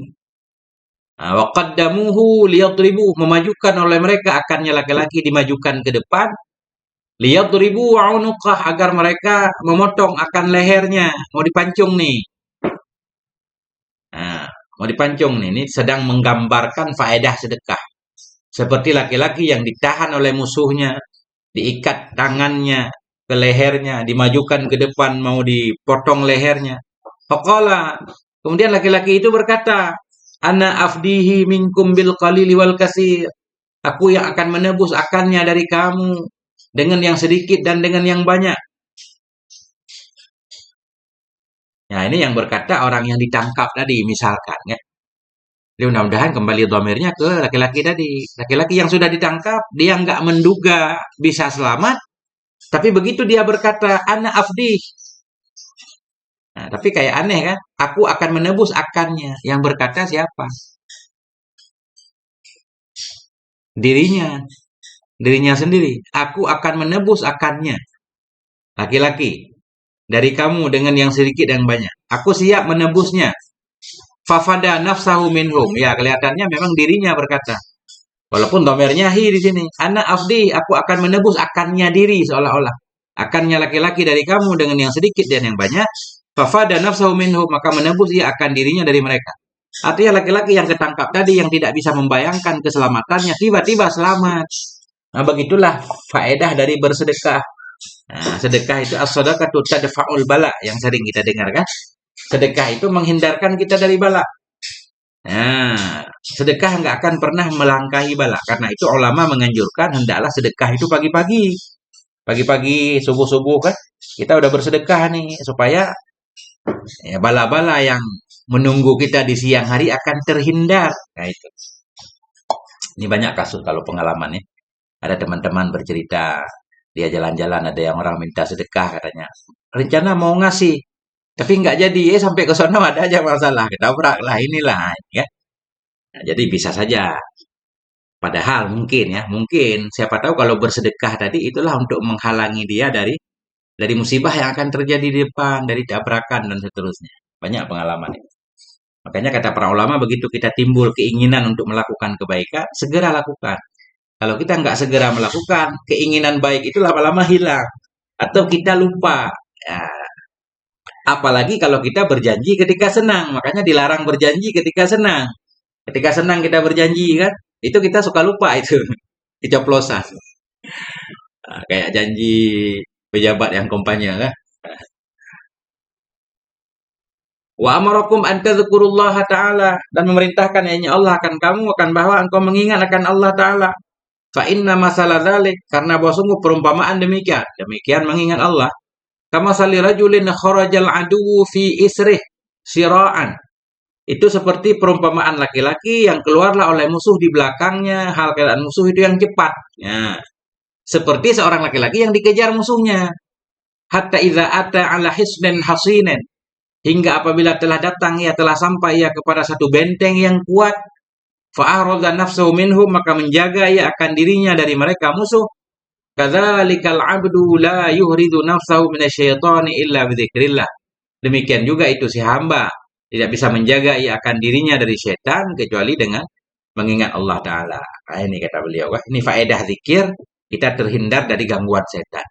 Wa qaddamuhu liyadribu, memajukan oleh mereka akannya laki-laki dimajukan ke depan, liyadribu unuqah, agar mereka memotong akan lehernya, mau dipancung nih. Nah, mau dipancung nih, ini sedang menggambarkan faedah sedekah. Seperti laki-laki yang ditahan oleh musuhnya, diikat tangannya ke lehernya, dimajukan ke depan mau dipotong lehernya. Faqala, kemudian laki-laki itu berkata, ana afdihi minkum bil qalili wal kasir. Aku yang akan menebus akannya dari kamu dengan yang sedikit dan dengan yang banyak. Nah, ini yang berkata orang yang ditangkap tadi misalkan ya. Jadi mudah-mudahan kembali dhamirnya ke laki-laki tadi. Laki-laki yang sudah ditangkap, dia nggak menduga bisa selamat, tapi begitu dia berkata ana afdi. Nah, tapi kayak aneh kan? Aku akan menebus akannya. Yang berkata siapa? Dirinya. Dirinya sendiri. Aku akan menebus akannya. Laki-laki. Dari kamu dengan yang sedikit dan banyak. Aku siap menebusnya. Fafada nafsahu minhum. Ya, kelihatannya memang dirinya berkata. Walaupun domernya hi di sini. Ana afdi. Aku akan menebus akannya diri seolah-olah. Akannya laki-laki dari kamu dengan yang sedikit dan yang banyak. Fafada nafsahu minhum, maka menebus ia akan dirinya dari mereka. Artinya laki-laki yang ketangkap tadi yang tidak bisa membayangkan keselamatannya tiba-tiba selamat. Nah, begitulah faedah dari bersedekah. Nah, sedekah itu as-shadaqatu tadfa'ul bala yang sering kita dengar kan? Sedekah itu menghindarkan kita dari bala. Nah, sedekah nggak akan pernah melangkahi bala. Karena itu ulama menganjurkan hendaklah sedekah itu pagi-pagi. Pagi-pagi, subuh-subuh kan? Kita udah bersedekah nih supaya ya, bala-bala yang menunggu kita di siang hari akan terhindar. Nah itu. Ini banyak kasus kalau pengalaman ya. Ada teman-teman bercerita, dia jalan-jalan ada yang orang minta sedekah katanya. Rencana mau ngasih, tapi nggak jadi. Sampai ke sana ada aja masalah. Ketabrak lah inilah ya. Nah, jadi bisa saja. Padahal mungkin siapa tahu kalau bersedekah tadi itulah untuk menghalangi dia dari musibah yang akan terjadi di depan, dari tabrakan dan seterusnya. Banyak pengalaman ini. Makanya kata para ulama begitu kita timbul keinginan untuk melakukan kebaikan, segera lakukan. Kalau kita nggak segera melakukan, keinginan baik itu lama-lama hilang. Atau kita lupa. Ya, apalagi kalau kita berjanji ketika senang. Makanya dilarang berjanji ketika senang. Ketika senang kita berjanji kan, itu kita suka lupa itu. Kecoplosan. Nah, kayak janji pejabat yang kampanye kan. Wa amarakum an tadhkurullaha ta'ala, dan memerintahkan ya Allah akan kamu akan bahwa engkau mengingat akan Allah Ta'ala. Fa inna masalah dzalik, karena bahwa sungguh perumpamaan demikian mengingat Allah. Kama sali rajulin kharajal aduwu fi isrih siraan. Itu seperti perumpamaan laki-laki yang keluarlah oleh musuh di belakangnya, hal keadaan musuh itu yang cepat. Ya. Seperti seorang laki-laki yang dikejar musuhnya. Hatta idza ata ala hisnin hasinen. Hingga apabila telah datang, ia telah sampai ia kepada satu benteng yang kuat. Fa'arada nafsuhu minhum, maka menjaga ia akan dirinya dari mereka musuh. Kadzalikal abdu la yuhridu nafsahu minasyaitani illa bidzikrillah. Demikian juga itu si hamba tidak bisa menjaga ia akan dirinya dari setan kecuali dengan mengingat Allah Ta'ala. Nah, ini kata beliau. Ini faedah zikir, kita terhindar dari gangguan setan.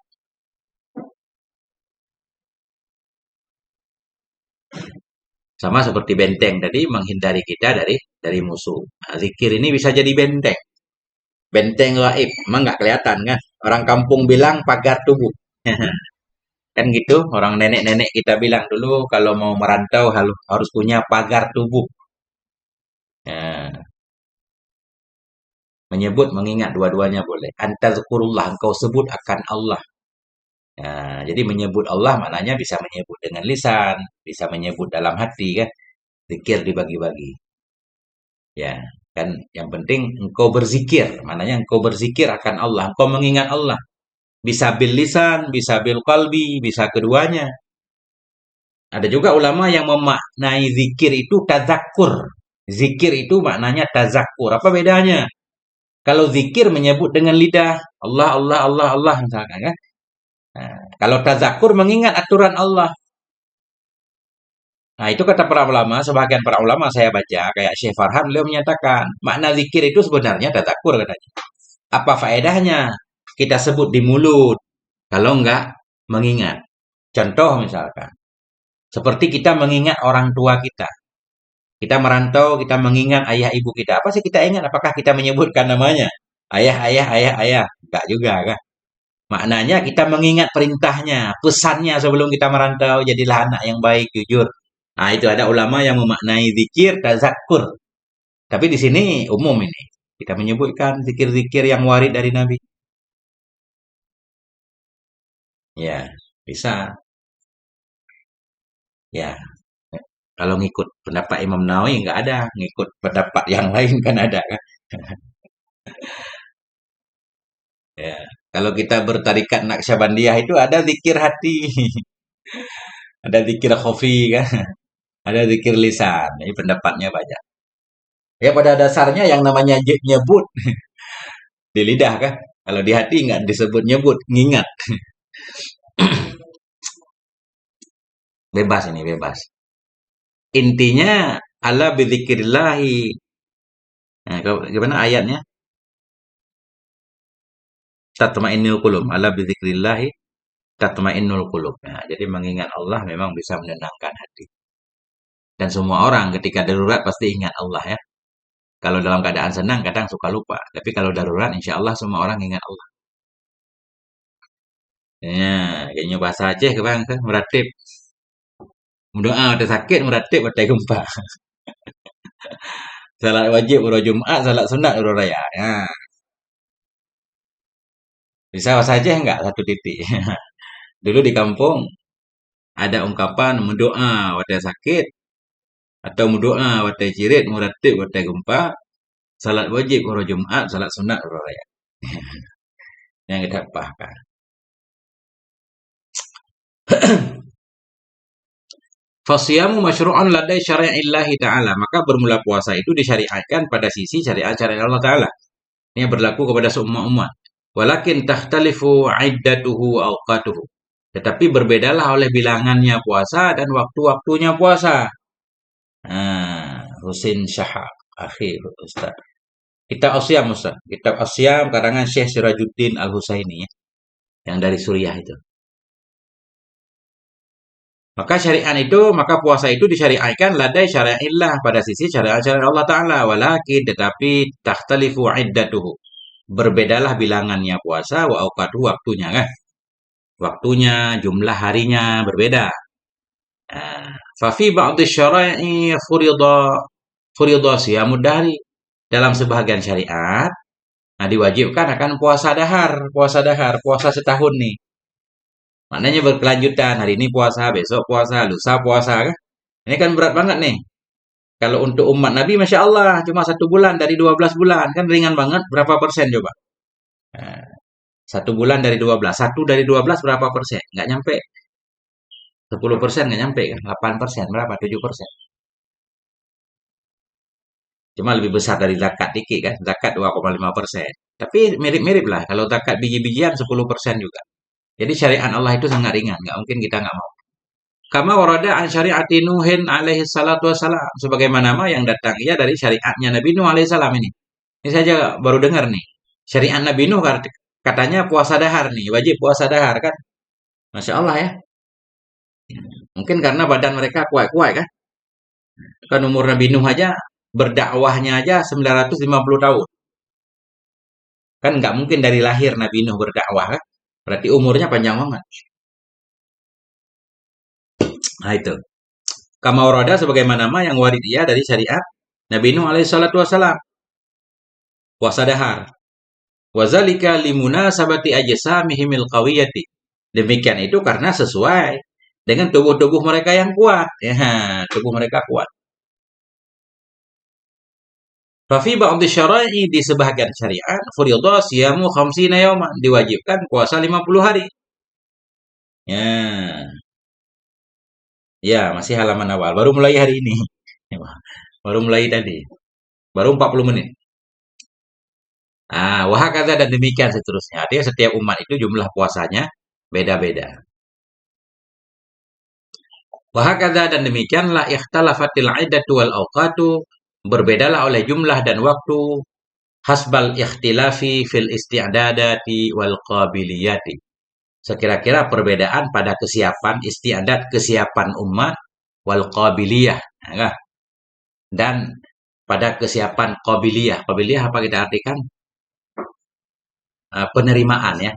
Sama seperti benteng tadi menghindari kita dari musuh. Nah, zikir ini bisa jadi benteng. Benteng gaib. Emang nggak kelihatan kan? Orang kampung bilang pagar tubuh. Kan gitu, orang nenek-nenek kita bilang dulu kalau mau merantau harus punya pagar tubuh. Nah, menyebut, mengingat dua-duanya boleh. Antazkurullah, engkau sebut akan Allah. Nah, jadi menyebut Allah maknanya bisa menyebut dengan lisan, bisa menyebut dalam hati kan. Zikir dibagi-bagi. Ya, kan yang penting engkau berzikir, maknanya engkau berzikir akan Allah, engkau mengingat Allah. Bisa bil lisan, bisa bil qalbi, bisa keduanya. Ada juga ulama yang memaknai zikir itu tazakkur. Zikir itu maknanya tazakkur. Apa bedanya? Kalau zikir menyebut dengan lidah, Allah, Allah, Allah, Allah misalkan kan. Nah, kalau tazakkur mengingat aturan Allah. Nah, itu kata para ulama, sebagian para ulama saya baca, kayak Syekh Farhan, beliau menyatakan, makna zikir itu sebenarnya tazakkur katanya. Apa faedahnya? Kita sebut di mulut, kalau enggak mengingat. Contoh misalkan, seperti kita mengingat orang tua kita. Kita merantau, kita mengingat ayah ibu kita. Apa sih kita ingat? Apakah kita menyebutkan namanya? Ayah, ayah, ayah, ayah. Enggak juga kan? Maknanya kita mengingat perintahnya, pesannya sebelum kita merantau, jadilah anak yang baik, jujur. Nah, itu ada ulama yang memaknai zikir tazakkur. Tapi di sini umum ini. Kita menyebutkan zikir-zikir yang warid dari Nabi. Ya, bisa. Ya, kalau ngikut pendapat Imam Nawawi nggak ada. Ngikut pendapat yang lain kan ada kan. Ya. Kalau kita bertarikat Naqsyabandiyah itu ada zikir hati, ada zikir khafi kan, ada zikir lisan. Ini pendapatnya banyak. Ya pada dasarnya yang namanya nyebut di lidah kan. Kalau di hati nggak disebut nyebut, ngingat. Bebas ini, bebas. Intinya ala bidzikrillahi. Nah, gimana ayatnya? Tatmainnul qulub. Ala bidzikrillahi tatmainnul qulub. Nah, jadi mengingat Allah memang bisa menenangkan hati. Dan semua orang ketika darurat pasti ingat Allah ya. Kalau dalam keadaan senang kadang suka lupa. Tapi kalau darurat insya Allah semua orang ingat Allah. Ya, kayaknya bahasa Aceh ke bang, ke meratib. Doa ada sakit, meratib ada gempa. Salat wajib uro Jumat, salat sunat uro raya. Ya, bisa bahasa Aceh enggak satu titik. Dulu di kampung ada ungkapan mendoa wadah sakit atau mendoa wadah cirit, meratib wadah gempa, salat wajib uro Jumat, salat sunat uro raya. Yang kita paham. Fasyamu masyru'an ladai syari'illahi ta'ala. Maka bermula puasa itu disyariatkan pada sisi syariat-syariat Allah Ta'ala. Ini yang berlaku kepada semua umat. Walakin takhtalifu iddatuhu wa awqatuhu. Tetapi berbedalah oleh bilangannya puasa dan waktu-waktunya puasa. Husin Syahab. Akhir Ustaz. Kitab Asyam Ustaz. Kitab Asyam karangan Syekh Sirajuddin Al-Husaini ya. Yang dari Suriah itu. Maka maka puasa itu disyariatkan ladai syari'illah pada sisi syariat-syariat Allah Ta'ala. Walakin tetapi takhtalifu iddatuhu. Berbedalah bilangannya puasa wa awqatu waktunya kan. Waktunya, jumlah harinya berbeda. Fa fi ba'dhi syara'i furida siyamud dahri. Dalam sebahagian syariat, nah diwajibkan akan puasa dahar, puasa setahun nih. Maknanya berkelanjutan, hari ini puasa, besok puasa, lusa puasa kan. Ini kan berat banget nih. Kalau untuk umat Nabi, Masya Allah, cuma 1 bulan dari 12 bulan. Kan ringan banget, berapa persen coba? Nah, 1 bulan dari 12. 1 dari 12 berapa persen? Nggak nyampe. 10% nggak nyampe kan? 8%, berapa? 7%. Cuma lebih besar dari zakat dikit kan? Zakat 2,5%. Tapi mirip-mirip lah. Kalau zakat biji-bijian 10% juga. Jadi syariat Allah itu sangat ringan. Nggak mungkin kita nggak mau. Kama warada an syariati Nuhin alaihi salatu wassalam. Sebagaimana yang datang ia dari syariatnya Nabi Nuh alaihi salam ini. Ini saja baru dengar nih. Syariat Nabi Nuh katanya puasa dahar nih. Wajib puasa dahar kan. Masya Allah ya. Mungkin karena badan mereka kuat-kuat kan. Kan umur Nabi Nuh aja, berdakwahnya aja 950 tahun. Kan nggak mungkin dari lahir Nabi Nuh berdakwah kan? Berarti umurnya panjang banget. Nah itu. Kama warada sebagaimana nama yang warid ia dari syariat Nabi Nuh alaihi salatu wasalam. Puasa dahar. Wazalika limunasabati ajsamihimil qawiyati. Demikian itu karena sesuai dengan tubuh-tubuh mereka yang kuat. Ya, tubuh mereka kuat. Fafi ba'dhi syara'i di sebahagian syariat furiidha siyamu khamsina yawman diwajibkan puasa 50 hari. Ya, ya masih halaman awal. Baru mulai hari ini. Baru mulai tadi. Baru 40 menit. Ah, wahakadza dan demikian seterusnya. Artinya setiap umat itu jumlah puasanya beda-beda. Wahakadza dan demikianlah ikhtalafatil iddatu wal awqatu berbedalah oleh jumlah dan waktu hasbal ikhtilafi fil isti'dadati wal qabiliyati. Sekira-kira perbedaan pada kesiapan istiadat, kesiapan umat, wal qabiliyah, ya, dan pada kesiapan qabiliyah. Qabiliyah apa kita artikan? Penerimaan ya,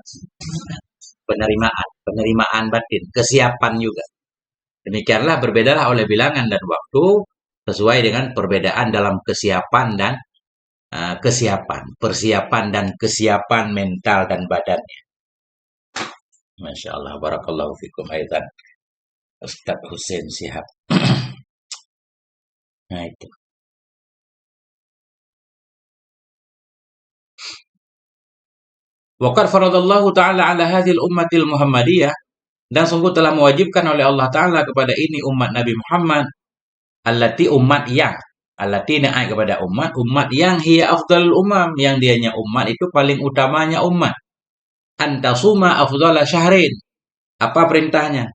penerimaan batin, kesiapan juga. Demikianlah berbedalah oleh bilangan dan waktu sesuai dengan perbedaan dalam kesiapan dan persiapan dan kesiapan mental dan badannya. Masya Allah, barakallahu fikum aidan. Ustaz Hussein Sihab. Nah itu. Waqad faradallahu ta'ala ala hadhil ummatil Muhammadiyah dan sungguh telah mewajibkan oleh Allah Ta'ala kepada ini umat Nabi Muhammad allati umat yang allati naik kepada umat yang hiya afdalul umam yang dianya umat itu paling utamanya umat antasuma afdala syahrin apa perintahnya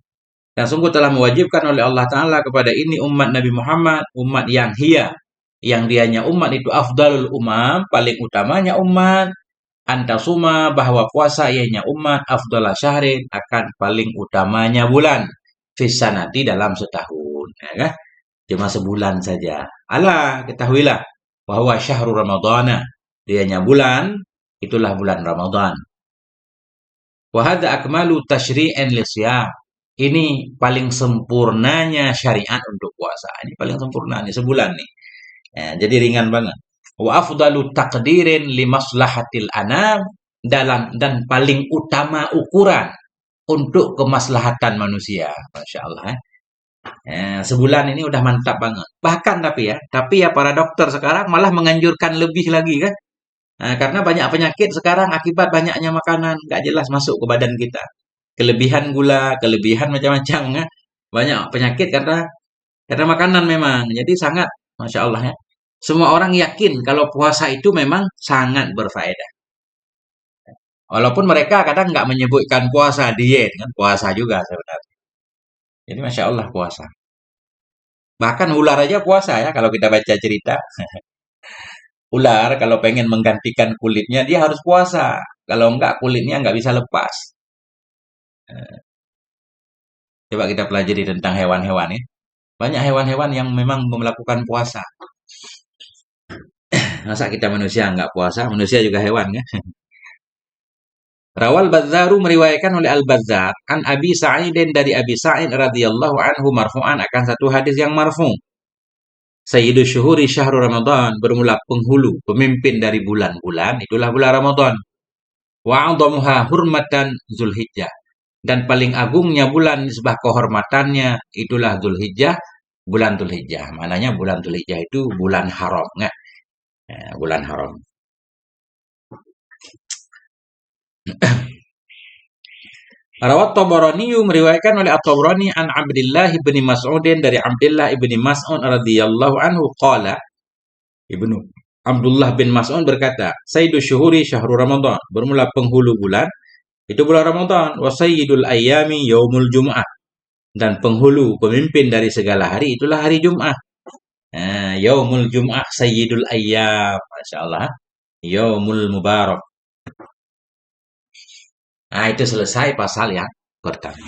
dan sungguh telah mewajibkan oleh Allah Ta'ala kepada ini umat Nabi Muhammad umat yang hiya yang dianya umat itu afdalul umam paling utamanya umat antasuma bahwa puasa ianya umat afdala syahrin akan paling utamanya bulan fisanati dalam setahun ya kan? Cuma sebulan saja. Ala ketahuilah bahwa syahrul ramadhana dianya bulan itulah bulan Ramadan. Wa hadza akmalu tasyri'in lisyam. Ini paling sempurnanya syariat untuk puasa. Ini paling sempurna nih sebulan nih. Ya, jadi ringan banget. Wa afdalu taqdirin li maslahatil anam dan paling utama ukuran untuk kemaslahatan manusia. Masya Allah. Sebulan ini udah mantap banget. Bahkan tapi ya para dokter sekarang malah menganjurkan lebih lagi kan. Karena banyak penyakit sekarang akibat banyaknya makanan nggak jelas masuk ke badan kita. Kelebihan gula, kelebihan macam-macam kan. Banyak penyakit karena makanan memang. Jadi sangat, masya Allah ya. Semua orang yakin kalau puasa itu memang sangat berfaedah. Walaupun mereka kadang nggak menyebutkan puasa diet kan, puasa juga sebenarnya. Jadi masya Allah puasa. Bahkan ular aja puasa ya kalau kita baca cerita. Ular kalau pengen menggantikan kulitnya dia harus puasa. Kalau enggak kulitnya nggak bisa lepas. Coba kita pelajari tentang hewan-hewan ya. Banyak hewan-hewan yang memang melakukan puasa. Masa kita manusia nggak puasa? Manusia juga hewan kan? Rawal Bazzaru meriwayatkan oleh Al-Bazzar an Abi Sa'idin dari Abi Sa'id radhiyallahu anhu marfu'an akan satu hadis yang marfu'. Sayyidu syuhuri syahrul Ramadan bermula penghulu, pemimpin dari bulan-bulan itulah bulan Ramadan. Wa 'adhamuha hurmatan Zulhijjah. Dan paling agungnya bulan nisbah kehormatannya itulah Zulhijjah, bulan Zulhijjah. Maknanya bulan Zulhijjah itu bulan haram, nggak? Ya, bulan haram. Rawat Tabarani meriwayatkan oleh At-Tabarani an Abdullah bin Mas'udin dari Abdullah bin Mas'ud radhiyallahu anhu qala Ibnu Abdullah bin Mas'ud berkata, Sayyidu syuhuri syahrul Ramadan, bermula penghulu bulan itu bulan Ramadan, wa sayyidul ayyami yaumul Jum'ah. Dan penghulu pemimpin dari segala hari itulah hari Jumat. Yaumul Jum'ah sayyidul ayyam. Masya Allah. Yaumul Mubarak. Nah, itu selesai pasal yang pertama.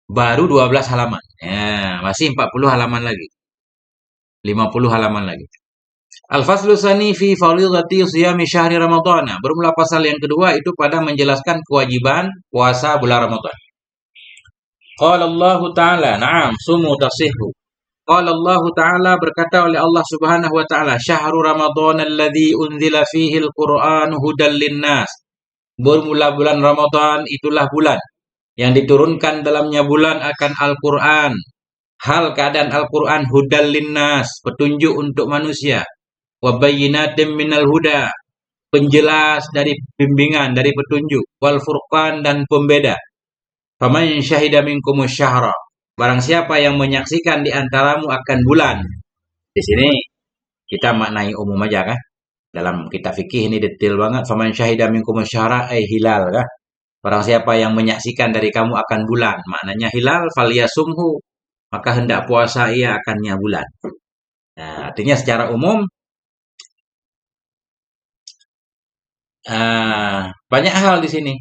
Baru 12 halaman. Ya, masih 40 halaman lagi. 50 halaman lagi. Al-Faslu Tsani fi Fardhiyati Shiyami Syahri Ramadhan. Bermula pasal yang kedua itu pada menjelaskan kewajiban puasa bulan Ramadan. Qala Allah Ta'ala, na'am, sumu tasihhu. Qala Allah Ta'ala, berkata oleh Allah Subhanahu wa taala, Syahrul Ramadhan alladzi unzila fihi al-Qur'an hudal linnas. Bermula bulan Ramadan itulah bulan yang diturunkan dalamnya bulan akan Al-Qur'an. Hal keadaan Al-Qur'an hudal linnas, petunjuk untuk manusia. Wa bayyinatin minal huda, penjelas dari bimbingan, dari petunjuk. Wal furqan, dan pembeda. Faman syahida minkumus syahra. Barang siapa yang menyaksikan di antaramu akan bulan. Di sini kita maknai umum aja kan. Dalam kitab fikih ini detail banget. Faman syahida minkumus syahra hilal kan. Barang siapa yang menyaksikan dari kamu akan bulan. Maknanya hilal falyasumhu. Maka hendak puasa ia akannya bulan. Nah, artinya secara umum banyak hal di sini.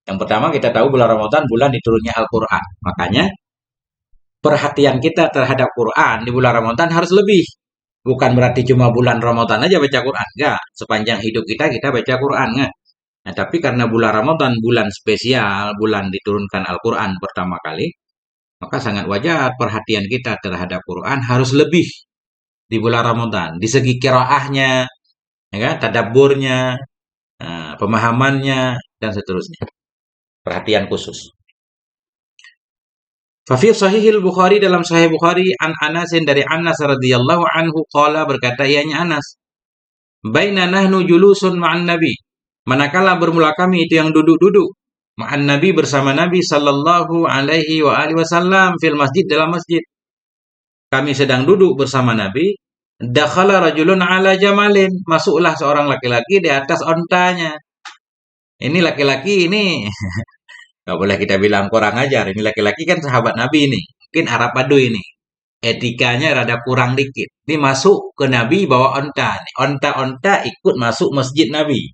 Yang pertama kita tahu bulan Ramadan bulan diturunnya Al-Quran. Makanya perhatian kita terhadap Quran di bulan Ramadan harus lebih. Bukan berarti cuma bulan Ramadan aja baca Quran. Enggak. Sepanjang hidup kita baca Quran. Enggak. Nah, tapi karena bulan Ramadan bulan spesial, bulan diturunkan Al-Quran pertama kali, maka sangat wajar perhatian kita terhadap Quran harus lebih di bulan Ramadan. Di segi qiraahnya, ya kan? Tadabburnya, pemahamannya, dan seterusnya. Perhatian khusus. Fafi sahihil Bukhari, dalam sahih Bukhari, an Anasin, dari Anas radhiyallahu anhu, qala, berkata ianya Anas, baina nahnu julusun ma'an nabi, manakala bermula kami itu yang duduk-duduk ma'an nabi, bersama Nabi sallallahu alaihi wa alihi wasallam, fil masjid, dalam masjid. Kami sedang duduk bersama Nabi, dakhala rajulun ala jamalin, masuklah seorang laki-laki di atas ontanya. Ini laki-laki ini nggak boleh kita bilang kurang ajar. Ini laki-laki kan sahabat Nabi ini. Mungkin Arab Baduy ini. Etikanya rada kurang dikit. Ini masuk ke Nabi bawa onta. Onta-onta ikut masuk masjid Nabi.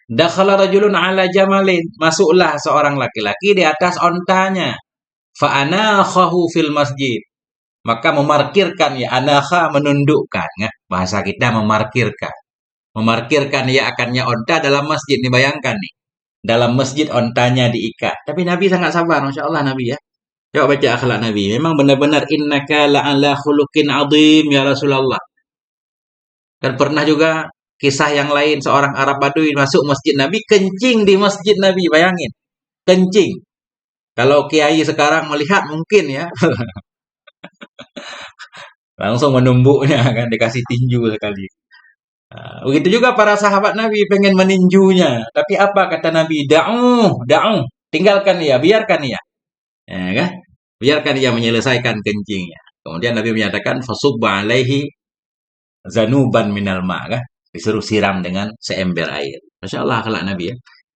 Dakhala rajulun ala jamalin. Masuklah seorang laki-laki di atas ontanya. Fa'anakhahu fil masjid. Maka memarkirkan, ya, anakha, menundukkan. Ya. Bahasa kita memarkirkan. Memarkirkan ya akannya onta dalam masjid. Nih bayangkan nih. Dalam masjid ontanya diikat. Tapi Nabi sangat sabar, Masya Allah Nabi ya. Coba baca akhlak Nabi. Memang benar-benar innaka la'ala khuluqin azim ya Rasulullah. Dan pernah juga kisah yang lain, seorang Arab Baduy masuk masjid Nabi, kencing di masjid Nabi, bayangin. Kencing. Kalau kiai sekarang melihat mungkin ya, langsung menumbuknya kan, dikasih tinju sekali. Begitu juga para sahabat Nabi pengen meninjunya. Tapi apa kata Nabi? Da'u, tinggalkan dia, biarkan dia. Ya, kan? Biarkan dia menyelesaikan kencingnya. Kemudian Nabi menyatakan fasubba alaihi zanuban minal ma, kan? Disuruh siram dengan seember air. Masya Allah akhlak Nabi ya.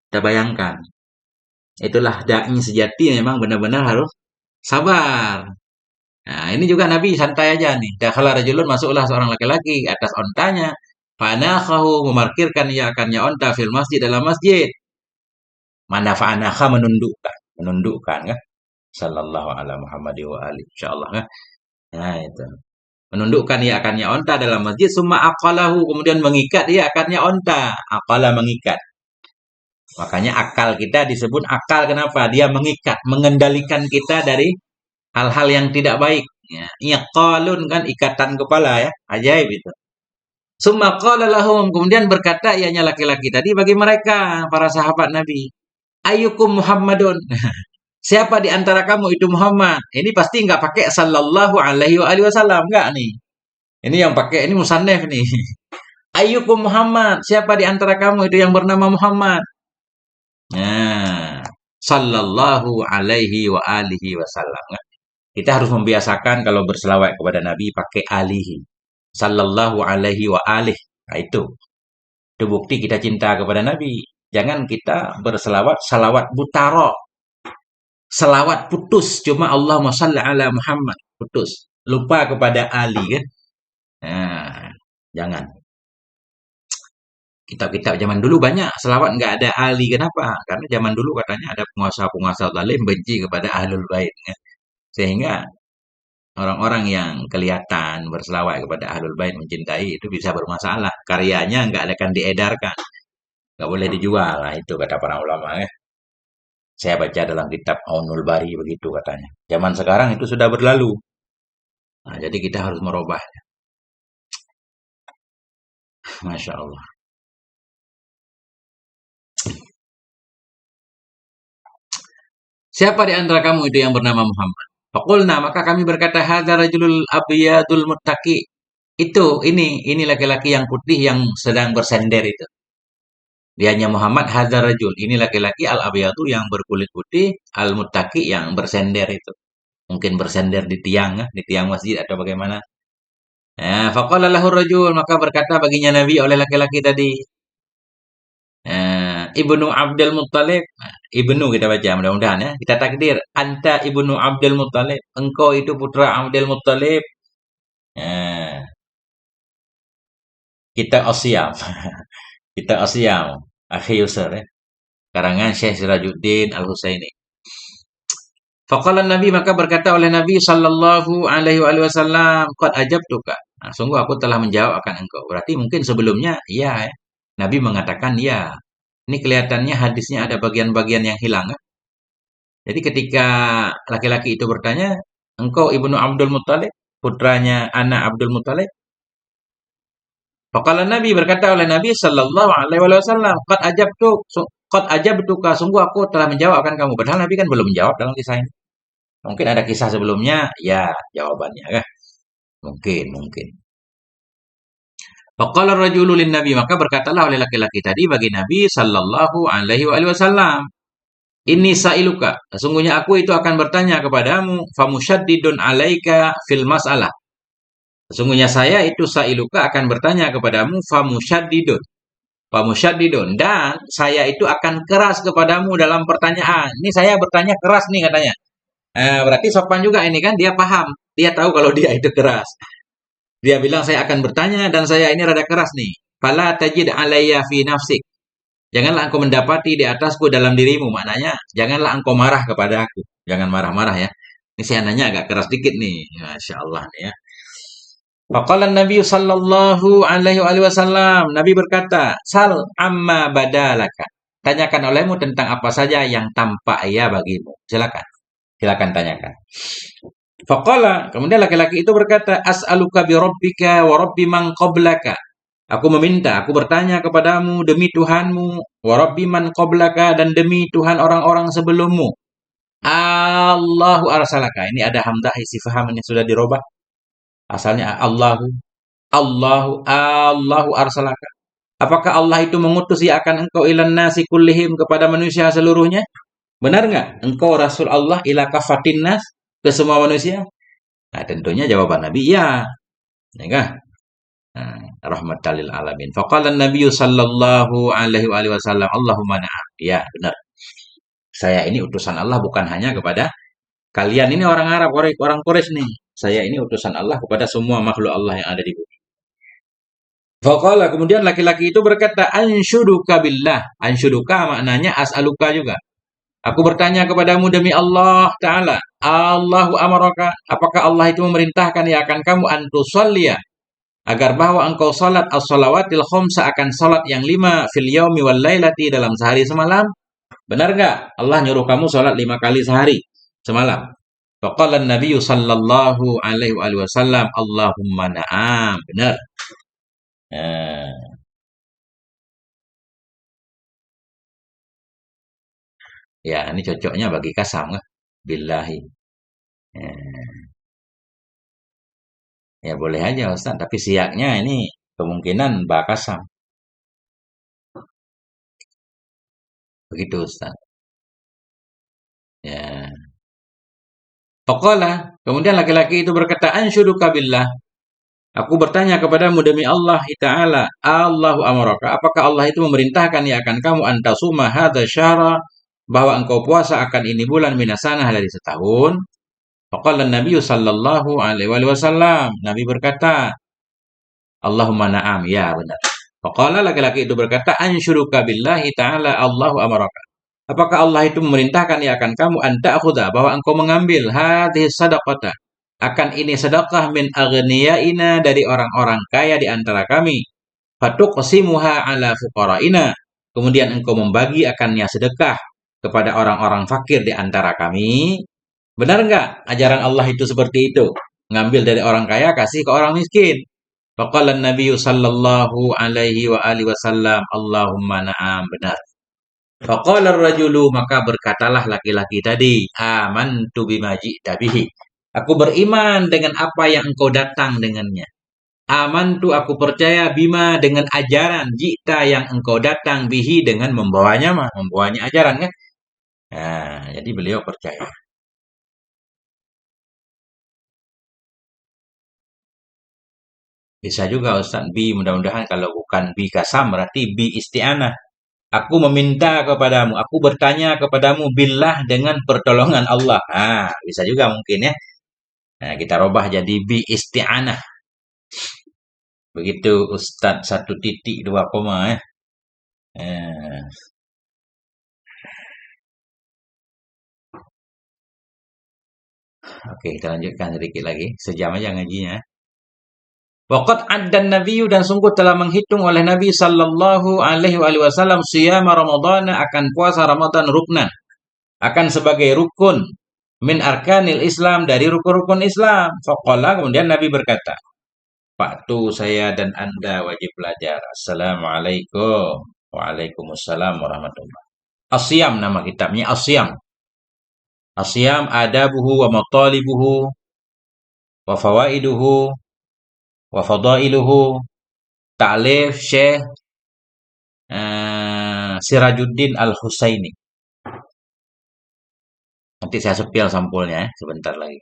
Kita bayangkan. Itulah dai sejati, memang benar-benar harus sabar. Nah, ini juga Nabi santai aja nih. Dakhala rajulun, masuklah seorang laki-laki atas ontanya. Fa'anakhahu, memarkirkan ia akannya onta, fil masjid, dalam masjid. Mana fa'anakha, menundukkan kan? Sallallahu ala Muhammad wa ali, insyaallah kan? Nah, itu. Menundukkan ia akannya onta dalam masjid, summa aqalahu, kemudian mengikat ia akannya onta. Aqala, mengikat. Makanya akal kita disebut akal, kenapa? Dia mengikat, mengendalikan kita dari hal-hal yang tidak baik. Ya, iqalun kan, ikatan kepala ya. Ajaib itu. Summa qala lahum, kemudian berkata ianya laki-laki tadi bagi mereka, para sahabat Nabi. Ayyukum Muhammadun. Siapa di antara kamu itu Muhammad? Ini pasti nggak pakai sallallahu alaihi wasallam, nggak nih. Ini yang pakai, ini musannef nih. Ayyukum Muhammad. Siapa di antara kamu itu yang bernama Muhammad? Nah, sallallahu alaihi wa alihi wasallam. Kita harus membiasakan kalau berselawat kepada Nabi pakai alihi. Sallallahu alaihi wa alihi. Nah, itu bukti kita cinta kepada Nabi. Jangan kita berselawat salawat butara. Selawat putus, cuma Allahumma shalli ala Muhammad, putus. Lupa kepada Ali kan. Nah, jangan. Kitab-kitab zaman dulu banyak selawat nggak ada ahli. Kenapa? Karena zaman dulu katanya ada penguasa-penguasa zalim benci kepada ahlul bait, ya. Sehingga orang-orang yang kelihatan berselawat kepada ahlul bait mencintai itu bisa bermasalah. Karyanya nggak akan diedarkan, nggak boleh dijual. Nah, itu kata para ulama, ya. Saya baca dalam kitab Aunul Bari begitu katanya. Zaman sekarang itu sudah berlalu. Nah, jadi kita harus merubah. Masya Allah. Siapa di antara kamu itu yang bernama Muhammad? Fakulna, maka kami berkata, hadza rajulul abiyadul muttaqi. Ini laki-laki yang putih yang sedang bersender itu. Dianya Muhammad hadza rajul. Ini laki-laki al-abiyadu yang berkulit putih, al-muttaqi yang bersender itu. Mungkin bersender di tiang, ya, di tiang masjid atau bagaimana. Ya, faqala lahu rajul, maka berkata baginya Nabi oleh laki-laki tadi, Ibnu Abdul Muttalib. Nah, Ibnu kita baca mudah-mudahan, ya. Kita takdir, anta Ibnu Abdul Muttalib. Engkau itu putra Abdul Muttalib. Nah, kita Asyam. Kita Asyam. Akhi Yusur, ya. Karangan Syekh Sirajuddin Al-Husaini. Faqala Nabi, maka berkata oleh Nabi sallallahu alaihi wasallam, qad ajabtuka. Nah, sungguh aku telah menjawab akan engkau. Berarti mungkin sebelumnya iya, ya. Nabi mengatakan ya. Ini kelihatannya hadisnya ada bagian-bagian yang hilang, ya. Jadi ketika laki-laki itu bertanya, engkau Ibnu Abdul Muttalib, putranya anak Abdul Muttalib? Faqala Nabi, berkata oleh Nabi sallallahu alaihi wasallam, qad ajabtuka, sungguh aku telah menjawab akan kamu. Padahal Nabi kan belum menjawab dalam kisah ini. Mungkin ada kisah sebelumnya, ya jawabannya, kan? Mungkin. Faqala rajulu lin Nabi, maka berkatalah oleh laki-laki tadi bagi Nabi sallallahu alaihi wasallam, ini sa'iluka, sesungguhnya aku itu akan bertanya kepadamu, famusyaddidun alaika fil mas'alah. Sesungguhnya saya itu sa'iluka akan bertanya kepadamu, famusyaddidun, dan saya itu akan keras kepadamu dalam pertanyaan. Ini saya bertanya keras nih katanya. Berarti sopan juga ini kan, dia paham, dia tahu kalau dia itu keras. Dia bilang saya akan bertanya dan saya ini rada keras nih. Fala tajid alayya fi nafsik. Janganlah engkau mendapati di atasku dalam dirimu. Maknanya, janganlah engkau marah kepada aku. Jangan marah-marah, ya. Ini saya nanya agak keras dikit nih. Masya Allah nih, ya. Faqala Nabi sallallahu alaihi wasallam. Nabi berkata, sal amma badalaka. Tanyakan olehmu tentang apa saja yang tampak ya bagimu. Silakan tanyakan. Faqala, kemudian laki-laki itu berkata, as'aluka bi rabbika wa rabbi man qablaka. Aku bertanya kepadamu demi Tuhanmu, wa rabbi man qablaka, dan demi Tuhan orang-orang sebelummu. Allahu arsalaka. Ini ada hamzah istifham ini sudah dirubah. Asalnya Allahu arsalaka. Apakah Allah itu mengutus ya akan engkau ilan nasi kullihim, kepada manusia seluruhnya? Benar nggak? Engkau Rasul Allah ila kafatin nas, ke semua manusia? Nah, tentunya jawaban Nabi ya. Ya kan? Nah, rahmatan lil alamin. Faqala Nabi sallallahu alaihi wasallam, Allahumma na'am. Ya, benar. Saya ini utusan Allah bukan hanya kepada kalian ini orang Arab, orang Quraisy nih. Saya ini utusan Allah kepada semua makhluk Allah yang ada di bumi. Faqala, kemudian laki-laki itu berkata, anshuduka billah. Anshuduka maknanya as'aluka juga. Aku bertanya kepadamu demi Allah Ta'ala. Allahu amaraka. Apakah Allah itu memerintahkan ya akan kamu antusalliya, agar bahwa engkau salat as-salawatil khamsa, akan salat yang 5 fil yaumi wal lailati, dalam sehari semalam? Benar enggak? Allah nyuruh kamu salat 5 kali sehari semalam. Faqala Nabi sallallahu alaihi wasallam, Allahumma na'am. Benar. Eh, ya, ini cocoknya bagi kasam, kan? Billahi. Eh, ya boleh aja Ustaz, tapi siaknya ini kemungkinan bakasam. Begitu Ustaz. Ya. Faqala, kemudian laki-laki itu berkata, anshuduka billah. Aku bertanya kepadamu demi Allah Ta'ala, Allahu amaraka. Apakah Allah itu memerintahkan ya akan kamu antasuma hadza syahra, bahwa engkau puasa akan ini bulan minasanah, dari setahun? Faqala Nabi sallallahu alaihi wasallam. Nabi berkata, Allahumma na'am. Ya, benar. Faqala laki-laki itu berkata, "Ansyuruka billahi ta'ala Allahu amaraka." Apakah Allah itu memerintahkan ya akan kamu anta akhudha bahwa engkau mengambil hadhihi sadaqata akan ini sedekah min aghniyaina dari orang-orang kaya di antara kami. Fatuqsimuha ala fuqaraina. Kemudian engkau membagi akannya sedekah kepada orang-orang fakir di antara kami. Benar enggak ajaran Allah itu seperti itu? Ngambil dari orang kaya kasih ke orang miskin. Faqala Nabi sallallahu alaihi wa alihi wasallam, Allahumma na'am, benar. Faqala ar-rajulu, maka berkatalah laki-laki tadi, amantu bima ji'ta bihi. Aku beriman dengan apa yang engkau datang dengannya. Amantu, aku percaya bima dengan ajaran ji'ta yang engkau datang bihi dengan membawanya membawanya ajaran kan? Nah, jadi beliau percaya. Bisa juga Ustaz bi, mudah-mudahan kalau bukan bi kasam berarti bi isti'anah. Aku meminta kepadamu, aku bertanya kepadamu billah dengan pertolongan Allah. Ah, bisa juga mungkin ya. Nah, kita robah jadi bi isti'anah. Begitu Ustaz 1.2 ya. Eh, oke, kita lanjutkan sedikit lagi. Sejam aja ngajinya. Waqad addan nabiyyu dan sungguh telah menghitung oleh Nabi sallallahu alaihi wasallam siyama Ramadan akan puasa Ramadan ruknan. Akan sebagai rukun min arkanil Islam dari rukun-rukun Islam. Faqala kemudian Nabi berkata, "Waktu saya dan Anda wajib belajar. Assalamualaikum." Waalaikumsalam warahmatullahi. Asyam nama kitabnya Asyam. Asyam adabuhu wa matalibuhu wa fawaiduhu wa fadailuhu. Ta'lif Syekh Sirajuddin Al-Husaini. Nanti saya sepil sampulnya sebentar lagi.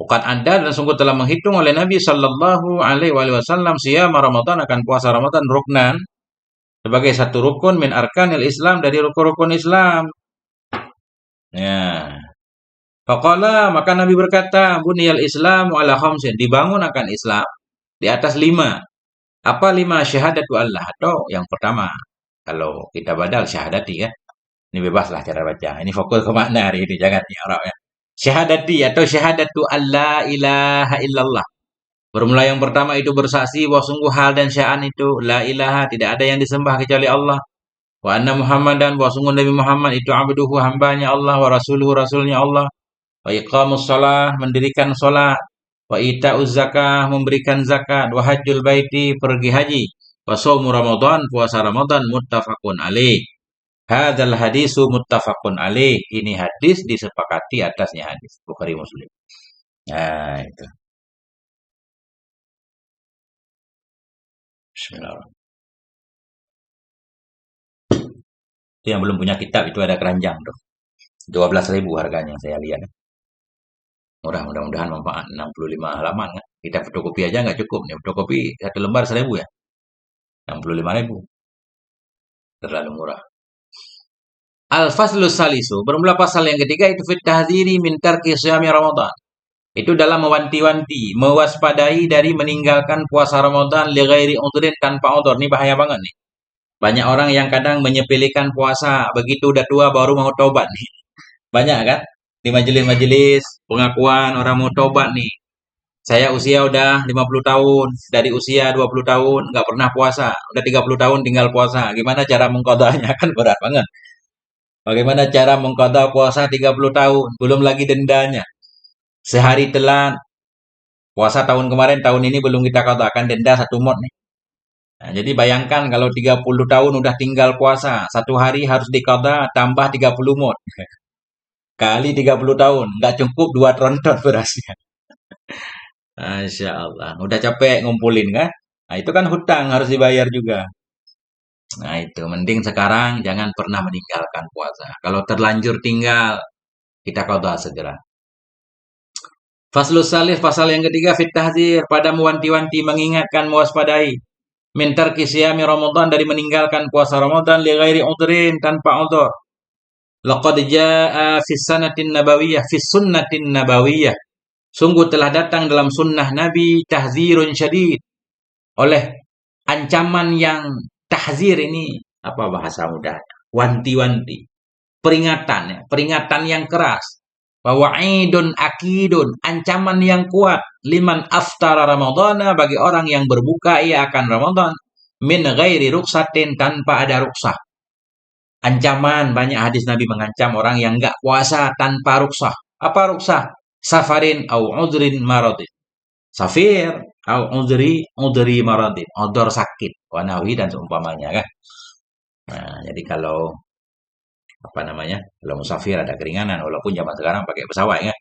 Bukan ada dan sungguh telah menghitung oleh Nabi Sallallahu Alaihi Wasallam siyam Ramadan akan puasa Ramadan ruknan sebagai satu rukun min arkanil Islam dari rukun-rukun Islam. Ya. Faqala maka Nabi berkata, buniyal Islamu ala khamsin, dibangun akan Islam di atas 5. Apa 5? Syahadatu Allah, atau yang pertama kalau kita badal syahadati ya. Ini bebaslah cara baca. Ini fokus ke makna hari ini, jangan di Arab ya. Syahadati atau syahadatu alla ilaha illallah. Bermula yang pertama itu bersaksi bahwa sungguh hal dan sya'an itu la ilaha, tidak ada yang disembah kecuali Allah. Wa anna Muhammadan, bahwa sungguh Nabi Muhammad itu abduhu, hambanya Allah, wa rasuluhu, rasulnya Allah. Wa iqamus shalah, mendirikan salat. Wa ita'uz zakah, memberikan zakat. Wa hajjul baiti, pergi haji. Wa shaumu Ramadan, puasa Ramadan, muttafaqun alaih. Hadzal hadisu muttafaqun alaih. Ini hadis disepakati atasnya hadis Bukhari Muslim. Nah, itu. Bismillahirrahmanirrahim. Itu yang belum punya kitab itu ada keranjang tuh. 12.000 harganya saya lihat. Murah, mudah-mudahan manfaat 65 halaman kan. Kita fotokopi aja nggak cukup nih. Fotokopi 1 lembar 1.000 ya. 65.000. Terlalu murah. Al-Faslus Salisu, bermula pasal yang ketiga itu fit tahdziri min tarki syami Ramadan. Itu dalam mewanti-wanti, mewaspadai dari meninggalkan puasa Ramadan li ghairi udhrin, tanpa udhur. Ini bahaya banget nih. Banyak orang yang kadang menyepelekan puasa, begitu udah tua baru mau tobat nih. Banyak kan? Di majelis-majelis pengakuan orang mau tobat nih. Saya usia udah 50 tahun, dari usia 20 tahun nggak pernah puasa, udah 30 tahun tinggal puasa. Gimana cara mengqadanya? Kan berat banget. Bagaimana cara mengqadha puasa 30 tahun? Belum lagi dendanya. Sehari telat, puasa tahun kemarin, tahun ini belum kita qadhakan, denda 1 mod nih. Nah, jadi bayangkan kalau 30 tahun udah tinggal puasa, 1 hari harus diqadha tambah 30 mod. Kali 30 tahun, nggak cukup 2 tronton berasnya. Masya Allah. Udah capek ngumpulin kan? Nah, itu kan hutang harus dibayar juga. Nah, itu mending sekarang jangan pernah meninggalkan puasa. Kalau terlanjur tinggal, kita qadha segera. Faslus salih, pasal yang ketiga, fit tahdzir, pada mewanti-wanti, mengingatkan, mewaspadai. Min tarki siyami Ramadan, dari meninggalkan puasa Ramadan li ghairi udhrin, tanpa udhur. Laqad jaa fi sunnatin nabawiyah, fi sunnatin nabawiyah. Sungguh telah datang dalam sunnah Nabi tahdzirun syadid, oleh ancaman yang tahzir ini apa bahasa mudah? Wanti-wanti, peringatan ya, peringatan yang keras. Bahwa idun akidun, ancaman yang kuat liman aftara ramadhana bagi orang yang berbuka ia akan Ramadan min ghairi ruksatin tanpa ada ruksah. Ancaman banyak hadis Nabi mengancam orang yang enggak puasa tanpa ruksah. Apa ruksah? Safarin au udrin maradin. Safir au udri maradin. Odor sakit. Wanawi dan seumpamanya kan. Nah, jadi kalau apa namanya? Kalau musafir ada keringanan walaupun zaman sekarang pakai pesawat ya.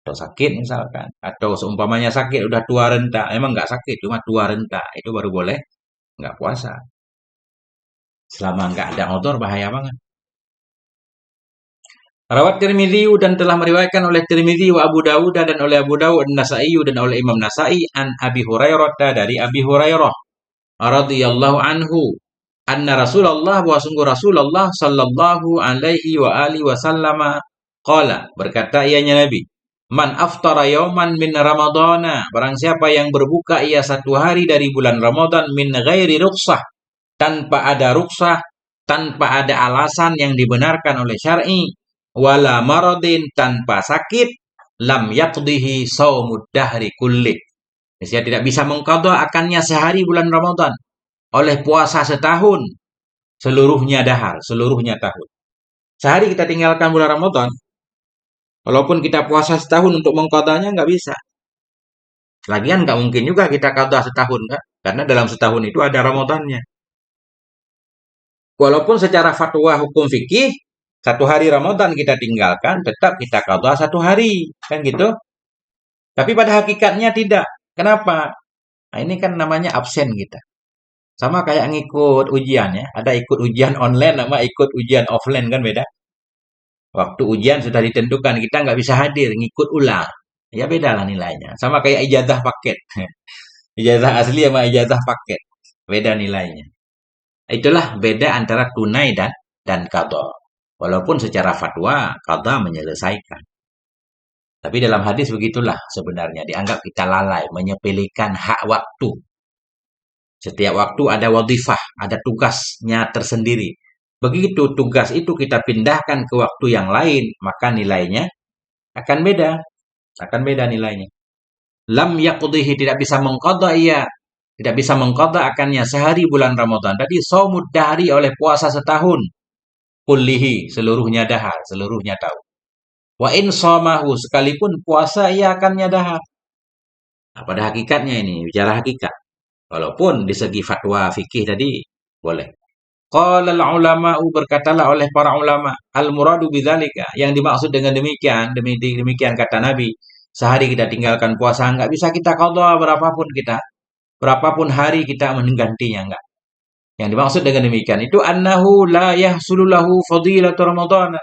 Atau sakit misalkan. Atau seumpamanya sakit udah tua renta. Emang enggak sakit cuma tua renta. Itu baru boleh enggak puasa. Selama enggak ada odor bahaya banget. Rawat Tirmidzi dan telah meriwayatkan oleh Tirmidzi wa Abu Dawud dan oleh Abu Dawud Nasai dan oleh Imam Nasai an Abi Hurairah dari Abi Hurairah radhiyallahu anhu anna Rasulullah wa sungguh Rasulullah sallallahu alaihi wa alihi wasallam qala berkata ianya Nabi man aftara yauman min ramadana barang siapa yang berbuka ia satu hari dari bulan Ramadan min ghairi rukhsah tanpa ada rukhsah tanpa ada alasan yang dibenarkan oleh syar'i wala maradin tanpa sakit lam yaqdihi saumud dahri kulli. Dia tidak bisa mengqadha akannya sehari bulan Ramadan oleh puasa setahun seluruhnya dahar, seluruhnya tahun. Sehari kita tinggalkan bulan Ramadan, walaupun kita puasa setahun untuk mengqadhanya nggak bisa. Lagian nggak mungkin juga kita qadha setahun kan? Karena dalam setahun itu ada Ramadannya. Walaupun secara fatwa hukum fikih satu hari Ramadan kita tinggalkan, tetap kita qadha satu hari, kan gitu? Tapi pada hakikatnya tidak. Kenapa? Nah, ini kan namanya absen kita. Sama kayak ngikut ujian ya. Ada ikut ujian online sama ikut ujian offline kan beda. Waktu ujian sudah ditentukan, kita nggak bisa hadir, ngikut ulang. Ya beda lah nilainya. Sama kayak ijazah paket. Ijazah asli sama ijazah paket. Beda nilainya. Itulah beda antara tunai dan qadha. Walaupun secara fatwa, qadha menyelesaikan. Tapi dalam hadis begitulah sebenarnya. Dianggap kita lalai, menyepelekan hak waktu. Setiap waktu ada wadifah, ada tugasnya tersendiri. Begitu tugas itu kita pindahkan ke waktu yang lain, maka nilainya akan beda. Akan beda nilainya. Lam yaqdihi tidak bisa mengqadha ia. Tidak bisa mengqadha akannya sehari bulan Ramadan. Tadi saumud dahri oleh puasa setahun. Kullihi, seluruhnya dahar, seluruhnya tahun. Wa in shamahu sekalipun puasa ia akannya dahar. Nah, pada hakikatnya ini bicara hakikat. Walaupun di segi fatwa fikih tadi boleh. Qala al-ulama'u berkatalah oleh para ulama, al-muradu bidzalika yang dimaksud dengan demikian kata Nabi, sehari kita tinggalkan puasa enggak bisa kita qadha berapapun hari kita menggantinya enggak. Yang dimaksud dengan demikian itu annahu la yahsulu lahu fadilatu Ramadan.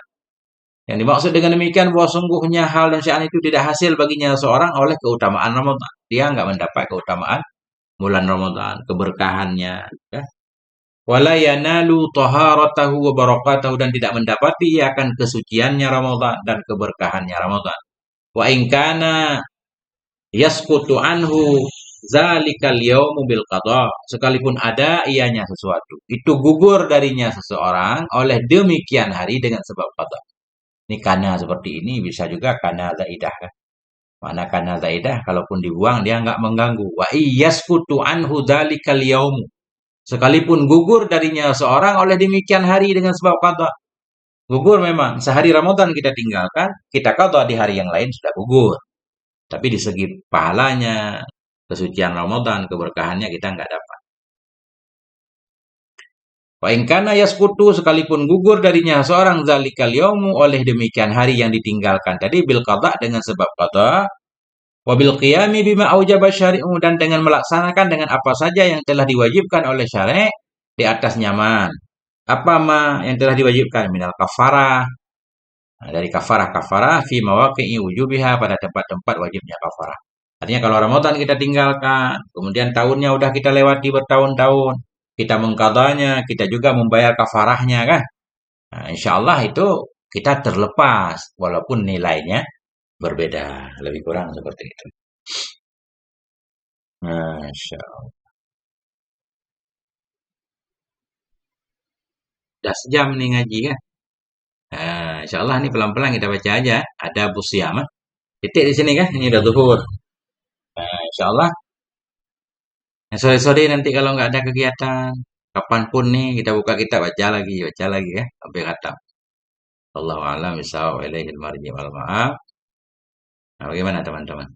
Yang dimaksud dengan demikian bahwa sungguhnya hal dan sya'an itu tidak hasil baginya seorang oleh keutamaan Ramadan. Dia enggak mendapat keutamaan bulan Ramadan, keberkahannya, ya. Wala yanalu taharatahu wa barakatahu dan tidak mendapati ia akan kesuciannya Ramadan dan keberkahannya Ramadan. Wa in kana yasqutu anhu zalikal yaumu bil qada. Sekalipun ada ianya sesuatu, itu gugur darinya seseorang oleh demikian hari dengan sebab qada. Ini kana seperti ini bisa juga kana zaidah kan. Mana kana zaidah kalaupun dibuang dia enggak mengganggu. Wa iyasqutu anhu zalikal yaumu. Sekalipun gugur darinya seorang oleh demikian hari dengan sebab qadha. Gugur memang. Sehari Ramadan kita tinggalkan, kita qadha di hari yang lain sudah gugur. Tapi di segi pahalanya, kesucian Ramadan, keberkahannya kita nggak dapat. Wa in kana yasqutu sekalipun gugur darinya seorang zalikal yaumu oleh demikian hari yang ditinggalkan tadi bil qadha dengan sebab qadha wa bil qiyami bima aujaba syari'u dan dengan melaksanakan dengan apa saja yang telah diwajibkan oleh syari' di atas nyaman. Apa yang telah diwajibkan minal kafarah. Nah, dari kafarah fi mawaqi'i wujubiha pada tempat-tempat wajibnya kafarah. Artinya kalau Ramadan kita tinggalkan, kemudian tahunnya udah kita lewati bertahun-tahun, kita mengqadhanya, kita juga membayar kafarahnya kan. Nah, insya Allah itu kita terlepas walaupun nilainya berbeda, lebih kurang seperti itu. Masya Allah. Udah sejam nih ngaji kan. Nah, insya Allah nih pelan-pelan kita baca aja. Ada Abu Siyamah. Titik di sini kan, ini udah zuhur. Nah, insya Allah, yang sore-sore nanti kalau nggak ada kegiatan, kapanpun nih kita buka kitab baca lagi ya, sampai khatam. Allahu a'lam bishawab, ilaihil marji wal ma'ab. Nah, bagaimana teman-teman?